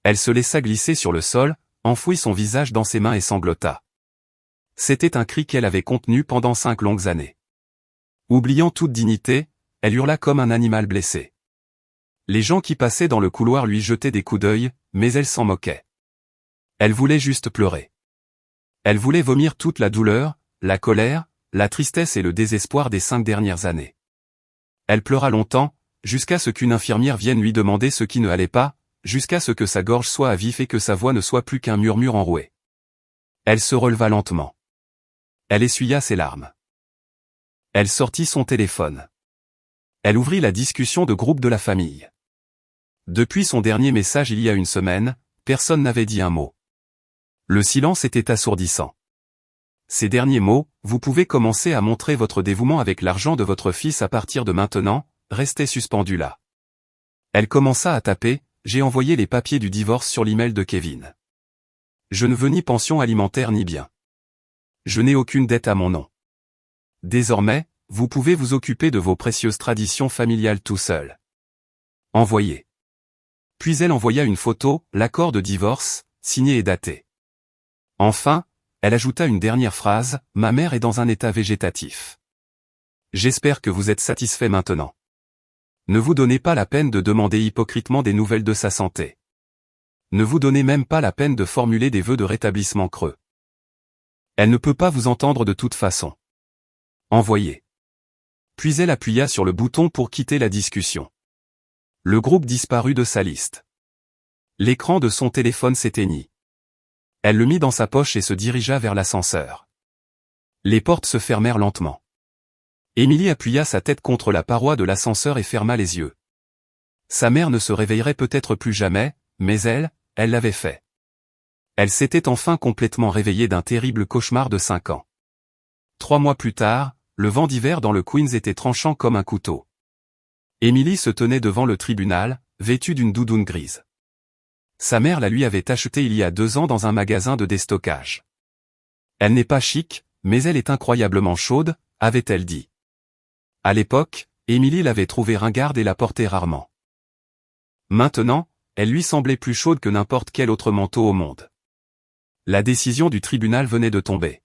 Elle se laissa glisser sur le sol, enfouit son visage dans ses mains et sanglota. C'était un cri qu'elle avait contenu pendant 5 longues années. Oubliant toute dignité, elle hurla comme un animal blessé. Les gens qui passaient dans le couloir lui jetaient des coups d'œil, mais elle s'en moquait. Elle voulait juste pleurer. Elle voulait vomir toute la douleur, la colère, la tristesse et le désespoir des 5 dernières années. Elle pleura longtemps, jusqu'à ce qu'une infirmière vienne lui demander ce qui ne allait pas, jusqu'à ce que sa gorge soit à vif et que sa voix ne soit plus qu'un murmure enroué. Elle se releva lentement. Elle essuya ses larmes. Elle sortit son téléphone. Elle ouvrit la discussion de groupe de la famille. Depuis son dernier message il y a une semaine, personne n'avait dit un mot. Le silence était assourdissant. Ces derniers mots, vous pouvez commencer à montrer votre dévouement avec l'argent de votre fils à partir de maintenant, restaient suspendus là. Elle commença à taper, j'ai envoyé les papiers du divorce sur l'email de Kevin. Je ne veux ni pension alimentaire ni bien. Je n'ai aucune dette à mon nom. Désormais, vous pouvez vous occuper de vos précieuses traditions familiales tout seul. Envoyez. Puis elle envoya une photo, l'accord de divorce, signé et daté. Enfin, elle ajouta une dernière phrase, ma mère est dans un état végétatif. J'espère que vous êtes satisfait maintenant. Ne vous donnez pas la peine de demander hypocritement des nouvelles de sa santé. Ne vous donnez même pas la peine de formuler des vœux de rétablissement creux. Elle ne peut pas vous entendre de toute façon. Envoyez. Puis elle appuya sur le bouton pour quitter la discussion. Le groupe disparut de sa liste. L'écran de son téléphone s'éteignit. Elle le mit dans sa poche et se dirigea vers l'ascenseur. Les portes se fermèrent lentement. Émilie appuya sa tête contre la paroi de l'ascenseur et ferma les yeux. Sa mère ne se réveillerait peut-être plus jamais, mais elle l'avait fait. Elle s'était enfin complètement réveillée d'un terrible cauchemar de 5 ans. 3 mois plus tard, le vent d'hiver dans le Queens était tranchant comme un couteau. Émilie se tenait devant le tribunal, vêtue d'une doudoune grise. Sa mère la lui avait achetée il y a 2 ans dans un magasin de déstockage. Elle n'est pas chic, mais elle est incroyablement chaude, avait-elle dit. À l'époque, Émilie l'avait trouvée ringarde et la portait rarement. Maintenant, elle lui semblait plus chaude que n'importe quel autre manteau au monde. La décision du tribunal venait de tomber.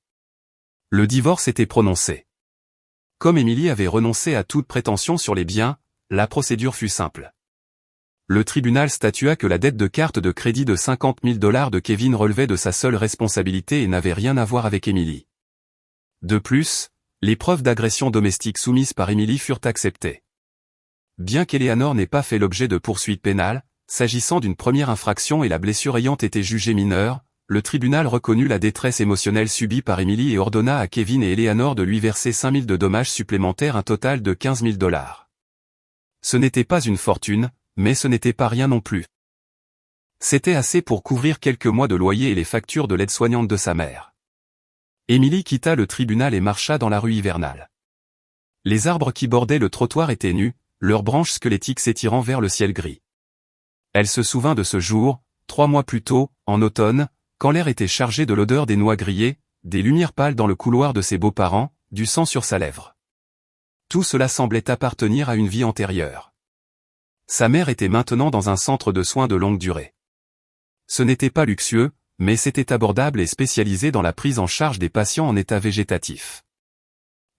Le divorce était prononcé. Comme Émilie avait renoncé à toute prétention sur les biens, la procédure fut simple. Le tribunal statua que la dette de carte de crédit de $50 000 de Kevin relevait de sa seule responsabilité et n'avait rien à voir avec Émilie. De plus, les preuves d'agression domestique soumises par Émilie furent acceptées. Bien qu'Eleanor n'ait pas fait l'objet de poursuites pénales, s'agissant d'une première infraction et la blessure ayant été jugée mineure, le tribunal reconnut la détresse émotionnelle subie par Émilie et ordonna à Kevin et Eleanor de lui verser 5 000 de dommages supplémentaires, un total de $15 000. Ce n'était pas une fortune, mais ce n'était pas rien non plus. C'était assez pour couvrir quelques mois de loyer et les factures de l'aide-soignante de sa mère. Émilie quitta le tribunal et marcha dans la rue hivernale. Les arbres qui bordaient le trottoir étaient nus, leurs branches squelettiques s'étirant vers le ciel gris. Elle se souvint de ce jour, 3 mois plus tôt, en automne, quand l'air était chargé de l'odeur des noix grillées, des lumières pâles dans le couloir de ses beaux-parents, du sang sur sa lèvre. Tout cela semblait appartenir à une vie antérieure. Sa mère était maintenant dans un centre de soins de longue durée. Ce n'était pas luxueux, mais c'était abordable et spécialisé dans la prise en charge des patients en état végétatif.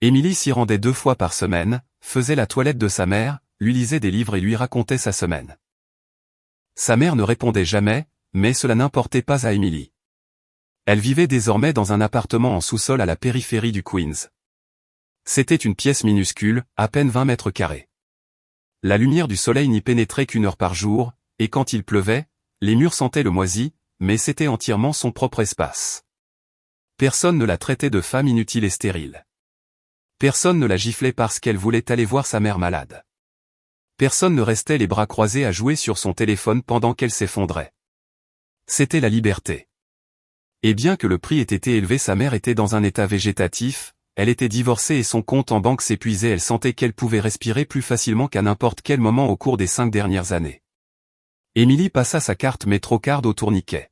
Émilie s'y rendait 2 fois par semaine, faisait la toilette de sa mère, lui lisait des livres et lui racontait sa semaine. Sa mère ne répondait jamais, mais cela n'importait pas à Émilie. Elle vivait désormais dans un appartement en sous-sol à la périphérie du Queens. C'était une pièce minuscule, à peine 20 mètres carrés. La lumière du soleil n'y pénétrait qu'1 heure par jour, et quand il pleuvait, les murs sentaient le moisi, mais c'était entièrement son propre espace. Personne ne la traitait de femme inutile et stérile. Personne ne la giflait parce qu'elle voulait aller voir sa mère malade. Personne ne restait les bras croisés à jouer sur son téléphone pendant qu'elle s'effondrait. C'était la liberté. Et bien que le prix ait été élevé, sa mère était dans un état végétatif, elle était divorcée et son compte en banque s'épuisait. Elle sentait qu'elle pouvait respirer plus facilement qu'à n'importe quel moment au cours des 5 dernières années. Émilie passa sa carte MetroCard au tourniquet.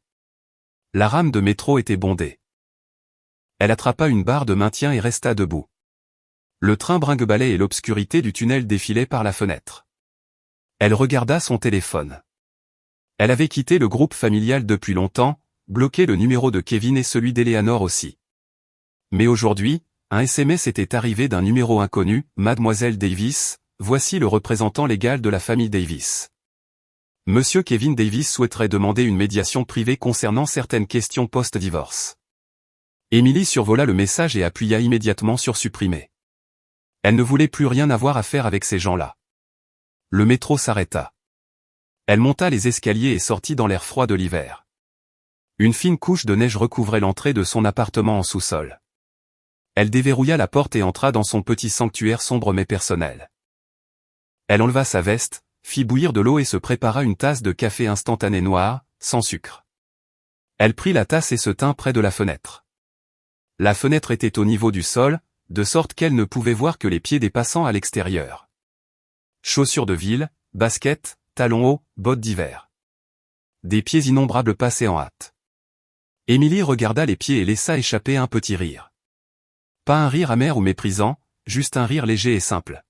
La rame de métro était bondée. Elle attrapa une barre de maintien et resta debout. Le train brinque-ballait et l'obscurité du tunnel défilait par la fenêtre. Elle regarda son téléphone. Elle avait quitté le groupe familial depuis longtemps, bloqué le numéro de Kevin et celui d'Eleanor aussi. Mais aujourd'hui, un SMS était arrivé d'un numéro inconnu, Mademoiselle Davis, voici le représentant légal de la famille Davis. Monsieur Kevin Davis souhaiterait demander une médiation privée concernant certaines questions post-divorce. Émilie survola le message et appuya immédiatement sur supprimer. Elle ne voulait plus rien avoir à faire avec ces gens-là. Le métro s'arrêta. Elle monta les escaliers et sortit dans l'air froid de l'hiver. Une fine couche de neige recouvrait l'entrée de son appartement en sous-sol. Elle déverrouilla la porte et entra dans son petit sanctuaire sombre mais personnel. Elle enleva sa veste, fit bouillir de l'eau et se prépara une tasse de café instantané noir, sans sucre. Elle prit la tasse et se tint près de la fenêtre. La fenêtre était au niveau du sol, de sorte qu'elle ne pouvait voir que les pieds des passants à l'extérieur. Chaussures de ville, baskets, talons hauts, bottes d'hiver. Des pieds innombrables passaient en hâte. Émilie regarda les pieds et laissa échapper un petit rire. Pas un rire amer ou méprisant, juste un rire léger et simple.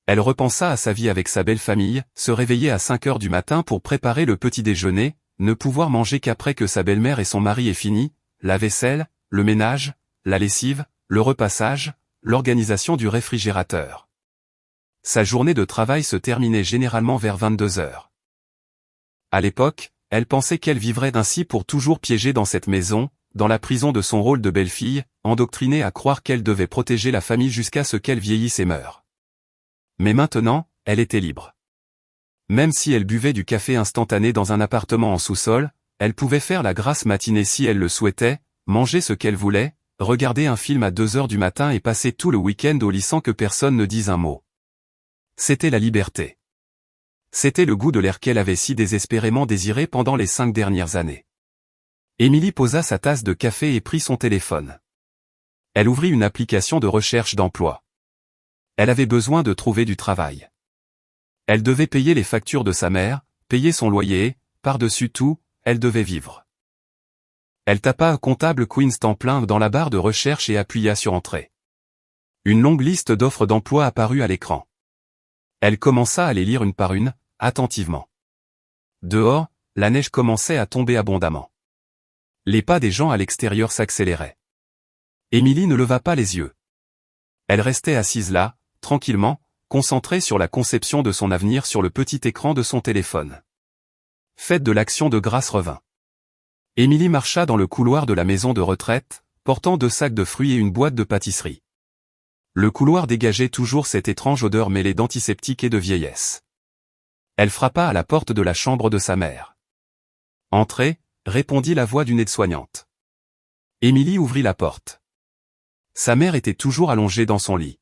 Elle repensa à sa vie avec sa belle famille, se réveiller à 5 heures du matin pour préparer le petit déjeuner, ne pouvoir manger qu'après que sa belle-mère et son mari aient fini, la vaisselle, le ménage, la lessive, le repassage, l'organisation du réfrigérateur. Sa journée de travail se terminait généralement vers 22 heures. À l'époque, elle pensait qu'elle vivrait ainsi pour toujours piégée dans cette maison, dans la prison de son rôle de belle-fille, endoctrinée à croire qu'elle devait protéger la famille jusqu'à ce qu'elle vieillisse et meure. Mais maintenant, elle était libre. Même si elle buvait du café instantané dans un appartement en sous-sol, elle pouvait faire la grasse matinée si elle le souhaitait, manger ce qu'elle voulait, regarder un film à 2 heures du matin et passer tout le week-end au lit sans que personne ne dise un mot. C'était la liberté. C'était le goût de l'air qu'elle avait si désespérément désiré pendant les 5 dernières années. Émilie posa sa tasse de café et prit son téléphone. Elle ouvrit une application de recherche d'emploi. Elle avait besoin de trouver du travail. Elle devait payer les factures de sa mère, payer son loyer et, par-dessus tout, elle devait vivre. Elle tapa comptable Queens temps plein dans la barre de recherche et appuya sur Entrée. Une longue liste d'offres d'emploi apparut à l'écran. Elle commença à les lire une par une, attentivement. Dehors, la neige commençait à tomber abondamment. Les pas des gens à l'extérieur s'accéléraient. Émilie ne leva pas les yeux. Elle restait assise là, tranquillement, concentrée sur la conception de son avenir sur le petit écran de son téléphone. Fête de l'Action de grâce revint. Émilie marcha dans le couloir de la maison de retraite, portant 2 sacs de fruits et une boîte de pâtisserie. Le couloir dégageait toujours cette étrange odeur mêlée d'antiseptique et de vieillesse. Elle frappa à la porte de la chambre de sa mère. « Entrez », répondit la voix d'une aide-soignante. Émilie ouvrit la porte. Sa mère était toujours allongée dans son lit.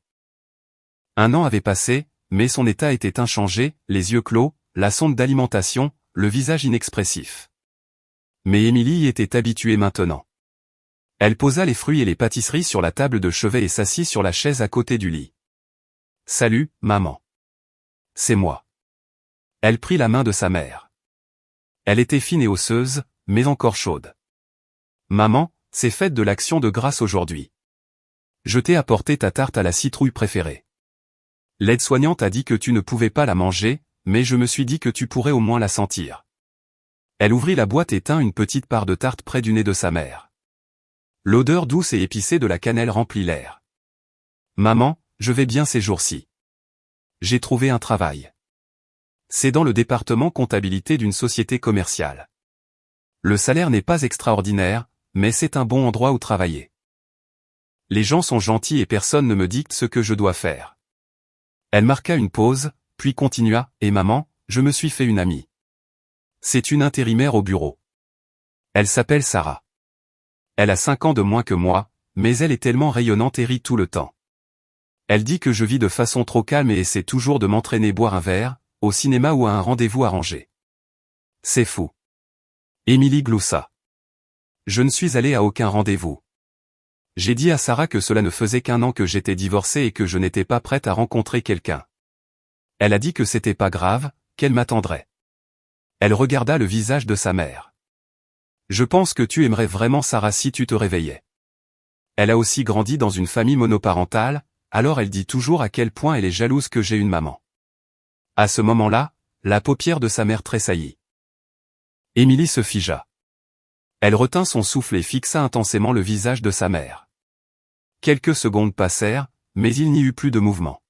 1 an avait passé, mais son état était inchangé, les yeux clos, la sonde d'alimentation, le visage inexpressif. Mais Émilie y était habituée maintenant. Elle posa les fruits et les pâtisseries sur la table de chevet et s'assit sur la chaise à côté du lit. « Salut, maman. C'est moi. » Elle prit la main de sa mère. Elle était fine et osseuse, mais encore chaude. « Maman, c'est fête de l'Action de grâce aujourd'hui. Je t'ai apporté ta tarte à la citrouille préférée. L'aide-soignante a dit que tu ne pouvais pas la manger, mais je me suis dit que tu pourrais au moins la sentir. » Elle ouvrit la boîte et tint une petite part de tarte près du nez de sa mère. L'odeur douce et épicée de la cannelle remplit l'air. « Maman, je vais bien ces jours-ci. J'ai trouvé un travail. C'est dans le département comptabilité d'une société commerciale. Le salaire n'est pas extraordinaire, mais c'est un bon endroit où travailler. Les gens sont gentils et personne ne me dicte ce que je dois faire. » Elle marqua une pause, puis continua, « Et maman, je me suis fait une amie. C'est une intérimaire au bureau. Elle s'appelle Sarah. Elle a 5 ans de moins que moi, mais elle est tellement rayonnante et rit tout le temps. Elle dit que je vis de façon trop calme et essaie toujours de m'entraîner boire un verre, au cinéma ou à un rendez-vous arrangé. C'est fou. » Émilie gloussa. « Je ne suis allée à aucun rendez-vous. J'ai dit à Sarah que cela ne faisait qu'1 an que j'étais divorcée et que je n'étais pas prête à rencontrer quelqu'un. Elle a dit que c'était pas grave, qu'elle m'attendrait. Elle regarda le visage de sa mère. Je pense que tu aimerais vraiment Sarah si tu te réveillais. Elle a aussi grandi dans une famille monoparentale, alors elle dit toujours à quel point elle est jalouse que j'ai une maman. À ce moment-là, la paupière de sa mère tressaillit. Émilie se figea. Elle retint son souffle et fixa intensément le visage de sa mère. Quelques secondes passèrent, mais il n'y eut plus de mouvement.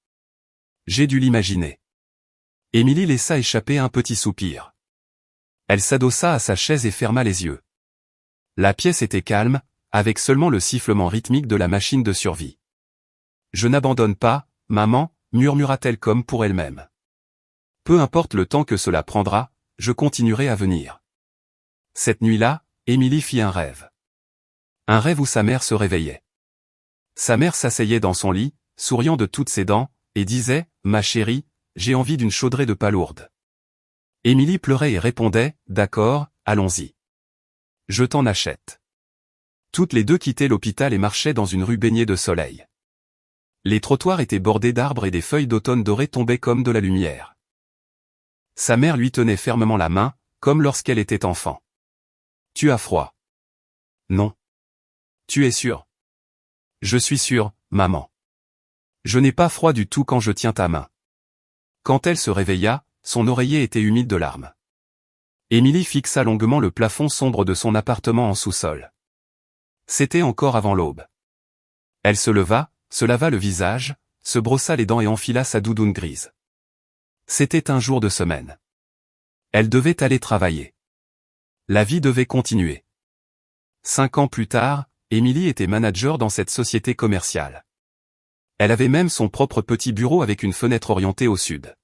J'ai dû l'imaginer. Émilie laissa échapper un petit soupir. Elle s'adossa à sa chaise et ferma les yeux. La pièce était calme, avec seulement le sifflement rythmique de la machine de survie. Je n'abandonne pas, maman, murmura-t-elle comme pour elle-même. Peu importe le temps que cela prendra, je continuerai à venir. Cette nuit-là, Émilie fit un rêve. Un rêve où sa mère se réveillait. Sa mère s'asseyait dans son lit, souriant de toutes ses dents, et disait, « Ma chérie, j'ai envie d'une chaudrée de palourdes. » Émilie pleurait et répondait, « D'accord, allons-y. Je t'en achète. » Toutes les deux quittaient l'hôpital et marchaient dans une rue baignée de soleil. Les trottoirs étaient bordés d'arbres et des feuilles d'automne dorées tombaient comme de la lumière. Sa mère lui tenait fermement la main, comme lorsqu'elle était enfant. « Tu as froid. »« Non. »« Tu es sûr ?»« Je suis sûr, maman. Je n'ai pas froid du tout quand je tiens ta main. » Quand elle se réveilla, son oreiller était humide de larmes. Émilie fixa longuement le plafond sombre de son appartement en sous-sol. C'était encore avant l'aube. Elle se leva, se lava le visage, se brossa les dents et enfila sa doudoune grise. C'était un jour de semaine. Elle devait aller travailler. La vie devait continuer. 5 ans plus tard, Émilie était manager dans cette société commerciale. Elle avait même son propre petit bureau avec une fenêtre orientée au sud.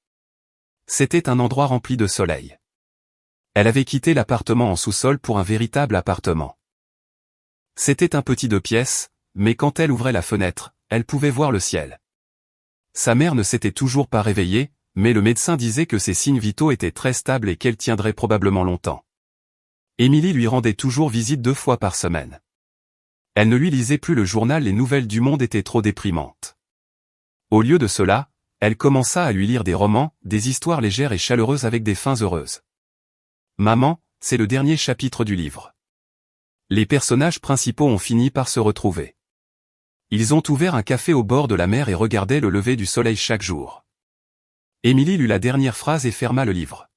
C'était un endroit rempli de soleil. Elle avait quitté l'appartement en sous-sol pour un véritable appartement. C'était un petit 2 pièces, mais quand elle ouvrait la fenêtre, elle pouvait voir le ciel. Sa mère ne s'était toujours pas réveillée, mais le médecin disait que ses signes vitaux étaient très stables et qu'elle tiendrait probablement longtemps. Émilie lui rendait toujours visite 2 fois par semaine. Elle ne lui lisait plus le journal, les nouvelles du monde étaient trop déprimantes. Au lieu de cela, elle commença à lui lire des romans, des histoires légères et chaleureuses avec des fins heureuses. Maman, c'est le dernier chapitre du livre. Les personnages principaux ont fini par se retrouver. Ils ont ouvert un café au bord de la mer et regardaient le lever du soleil chaque jour. Émilie lut la dernière phrase et ferma le livre.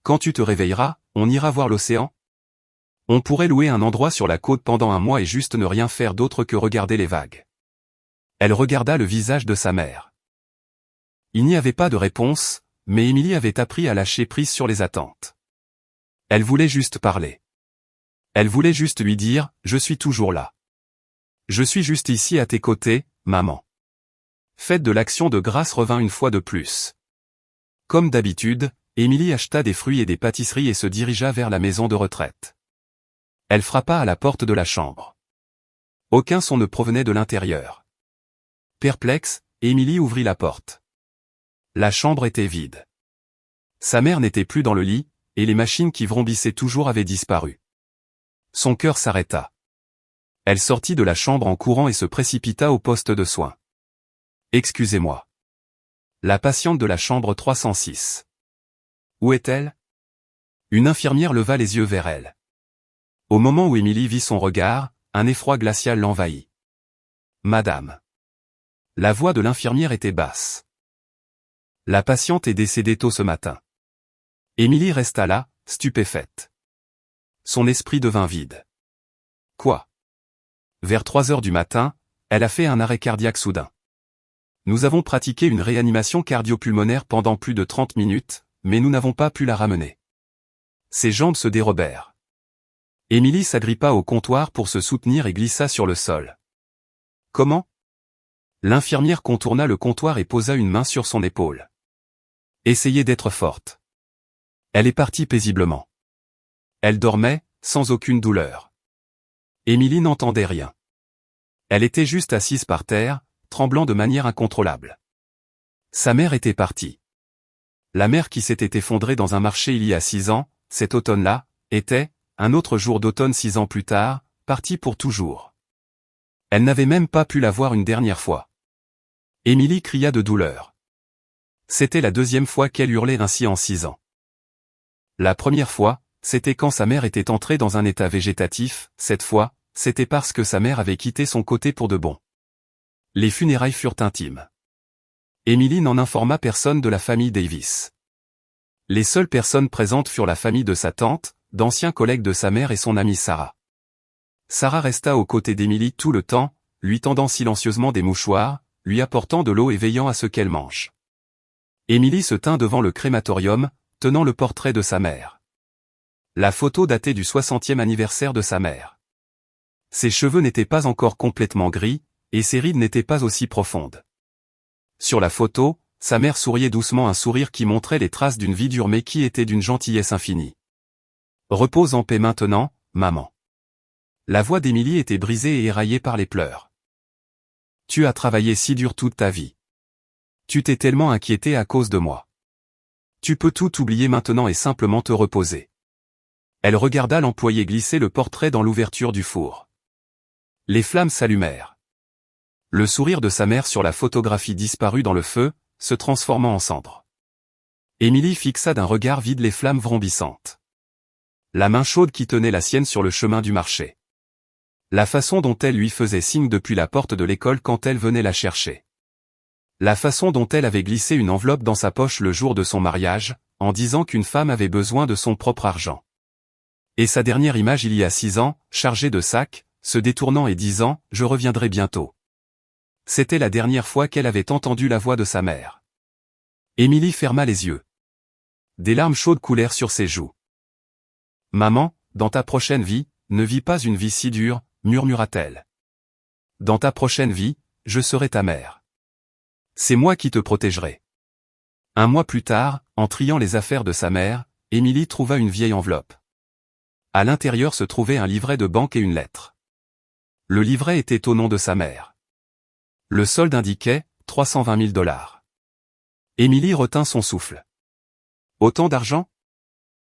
Quand tu te réveilleras, on ira voir l'océan? On pourrait louer un endroit sur la côte pendant 1 mois et juste ne rien faire d'autre que regarder les vagues. Elle regarda le visage de sa mère. Il n'y avait pas de réponse, mais Émilie avait appris à lâcher prise sur les attentes. Elle voulait juste parler. Elle voulait juste lui dire, « Je suis toujours là. Je suis juste ici à tes côtés, maman. » Fête de l'Action de grâce revint une fois de plus. Comme d'habitude, Émilie acheta des fruits et des pâtisseries et se dirigea vers la maison de retraite. Elle frappa à la porte de la chambre. Aucun son ne provenait de l'intérieur. Perplexe, Émilie ouvrit la porte. La chambre était vide. Sa mère n'était plus dans le lit, et les machines qui vrombissaient toujours avaient disparu. Son cœur s'arrêta. Elle sortit de la chambre en courant et se précipita au poste de soins. « Excusez-moi. » La patiente de la chambre 306. « Où est-elle » Une infirmière leva les yeux vers elle. Au moment où Émilie vit son regard, un effroi glacial l'envahit. « Madame. » La voix de l'infirmière était basse. « La patiente est décédée tôt ce matin. » Émilie resta là, stupéfaite. Son esprit devint vide. Quoi? Vers 3 heures du matin, elle a fait un arrêt cardiaque soudain. Nous avons pratiqué une réanimation cardio-pulmonaire pendant plus de 30 minutes, mais nous n'avons pas pu la ramener. Ses jambes se dérobèrent. Émilie s'agrippa au comptoir pour se soutenir et glissa sur le sol. Comment? L'infirmière contourna le comptoir et posa une main sur son épaule. Essayez d'être forte. Elle est partie paisiblement. Elle dormait, sans aucune douleur. Émilie n'entendait rien. Elle était juste assise par terre, tremblant de manière incontrôlable. Sa mère était partie. La mer qui s'était effondrée dans un marché il y a 6 ans, cet automne-là, était, un autre jour d'automne 6 ans plus tard, partie pour toujours. Elle n'avait même pas pu la voir une dernière fois. Émilie cria de douleur. C'était la deuxième fois qu'elle hurlait ainsi en 6 ans. La première fois, c'était quand sa mère était entrée dans un état végétatif, cette fois, c'était parce que sa mère avait quitté son côté pour de bon. Les funérailles furent intimes. Émilie n'en informa personne de la famille Davis. Les seules personnes présentes furent la famille de sa tante, d'anciens collègues de sa mère et son amie Sarah. Sarah resta aux côtés d'Émilie tout le temps, lui tendant silencieusement des mouchoirs, lui apportant de l'eau et veillant à ce qu'elle mange. Émilie se tint devant le crématorium, tenant le portrait de sa mère. La photo datait du 60e anniversaire de sa mère. Ses cheveux n'étaient pas encore complètement gris, et ses rides n'étaient pas aussi profondes. Sur la photo, sa mère souriait doucement, un sourire qui montrait les traces d'une vie dure mais qui était d'une gentillesse infinie. « Repose en paix maintenant, maman. » La voix d'Émilie était brisée et éraillée par les pleurs. « Tu as travaillé si dur toute ta vie. Tu t'es tellement inquiétée à cause de moi. Tu peux tout oublier maintenant et simplement te reposer. » Elle regarda l'employé glisser le portrait dans l'ouverture du four. Les flammes s'allumèrent. Le sourire de sa mère sur la photographie disparut dans le feu, se transformant en cendres. Émilie fixa d'un regard vide les flammes vrombissantes. La main chaude qui tenait la sienne sur le chemin du marché. La façon dont elle lui faisait signe depuis la porte de l'école quand elle venait la chercher. La façon dont elle avait glissé une enveloppe dans sa poche le jour de son mariage, en disant qu'une femme avait besoin de son propre argent. Et sa dernière image il y a 6 ans, chargée de sacs, se détournant et disant « Je reviendrai bientôt ». C'était la dernière fois qu'elle avait entendu la voix de sa mère. Émilie ferma les yeux. Des larmes chaudes coulèrent sur ses joues. « Maman, dans ta prochaine vie, ne vis pas une vie si dure, murmura-t-elle. Dans ta prochaine vie, je serai ta mère. C'est moi qui te protégerai. » Un mois plus tard, en triant les affaires de sa mère, Émilie trouva une vieille enveloppe. À l'intérieur se trouvait un livret de banque et une lettre. Le livret était au nom de sa mère. Le solde indiquait 320 000 $. Émilie retint son souffle. Autant d'argent?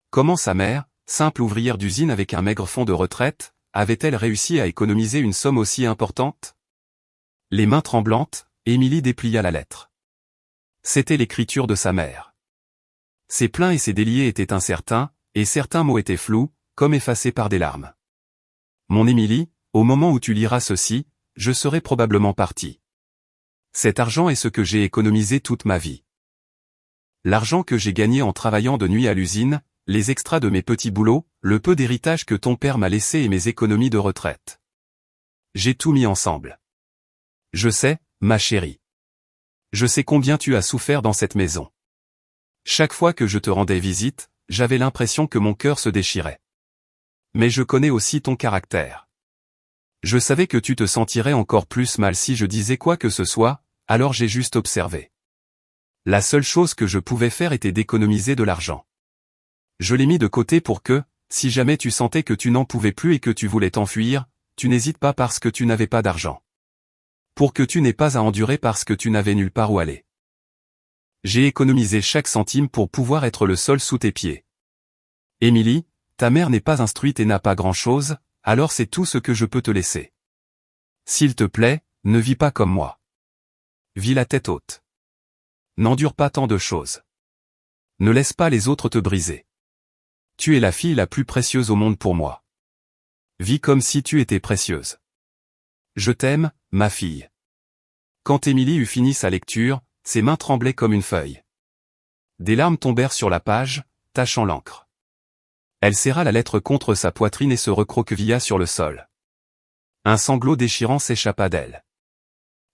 Comment sa mère, simple ouvrière d'usine avec un maigre fonds de retraite, avait-elle réussi à économiser une somme aussi importante? Les mains tremblantes, Émilie déplia la lettre. C'était l'écriture de sa mère. Ses pleins et ses déliés étaient incertains, et certains mots étaient flous, comme effacés par des larmes. Mon Émilie, au moment où tu liras ceci, je serai probablement parti. Cet argent est ce que j'ai économisé toute ma vie. L'argent que j'ai gagné en travaillant de nuit à l'usine, les extras de mes petits boulots, le peu d'héritage que ton père m'a laissé et mes économies de retraite. J'ai tout mis ensemble. Je sais, ma chérie. Je sais combien tu as souffert dans cette maison. Chaque fois que je te rendais visite, j'avais l'impression que mon cœur se déchirait. Mais je connais aussi ton caractère. Je savais que tu te sentirais encore plus mal si je disais quoi que ce soit, alors j'ai juste observé. La seule chose que je pouvais faire était d'économiser de l'argent. Je l'ai mis de côté pour que, si jamais tu sentais que tu n'en pouvais plus et que tu voulais t'enfuir, tu n'hésites pas parce que tu n'avais pas d'argent. Pour que tu n'aies pas à endurer parce que tu n'avais nulle part où aller. J'ai économisé chaque centime pour pouvoir être le sol sous tes pieds. Émilie, ta mère n'est pas instruite et n'a pas grand-chose, alors c'est tout ce que je peux te laisser. S'il te plaît, ne vis pas comme moi. Vis la tête haute. N'endure pas tant de choses. Ne laisse pas les autres te briser. Tu es la fille la plus précieuse au monde pour moi. Vis comme si tu étais précieuse. Je t'aime, ma fille. Quand Émilie eut fini sa lecture, ses mains tremblaient comme une feuille. Des larmes tombèrent sur la page, tachant l'encre. Elle serra la lettre contre sa poitrine et se recroquevilla sur le sol. Un sanglot déchirant s'échappa d'elle.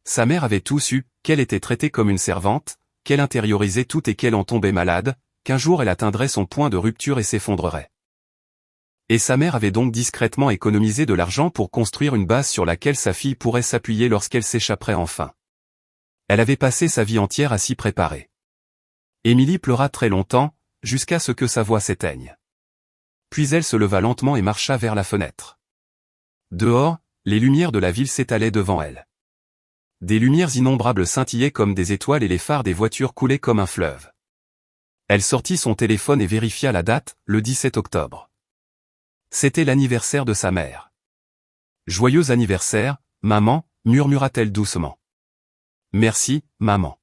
Sa mère avait tout su, qu'elle était traitée comme une servante, qu'elle intériorisait tout et qu'elle en tombait malade, qu'un jour elle atteindrait son point de rupture et s'effondrerait. Et sa mère avait donc discrètement économisé de l'argent pour construire une base sur laquelle sa fille pourrait s'appuyer lorsqu'elle s'échapperait enfin. Elle avait passé sa vie entière à s'y préparer. Émilie pleura très longtemps, jusqu'à ce que sa voix s'éteigne. Puis elle se leva lentement et marcha vers la fenêtre. Dehors, les lumières de la ville s'étalaient devant elle. Des lumières innombrables scintillaient comme des étoiles et les phares des voitures coulaient comme un fleuve. Elle sortit son téléphone et vérifia la date, le 17 octobre. C'était l'anniversaire de sa mère. Joyeux anniversaire, maman, murmura-t-elle doucement. Merci, maman.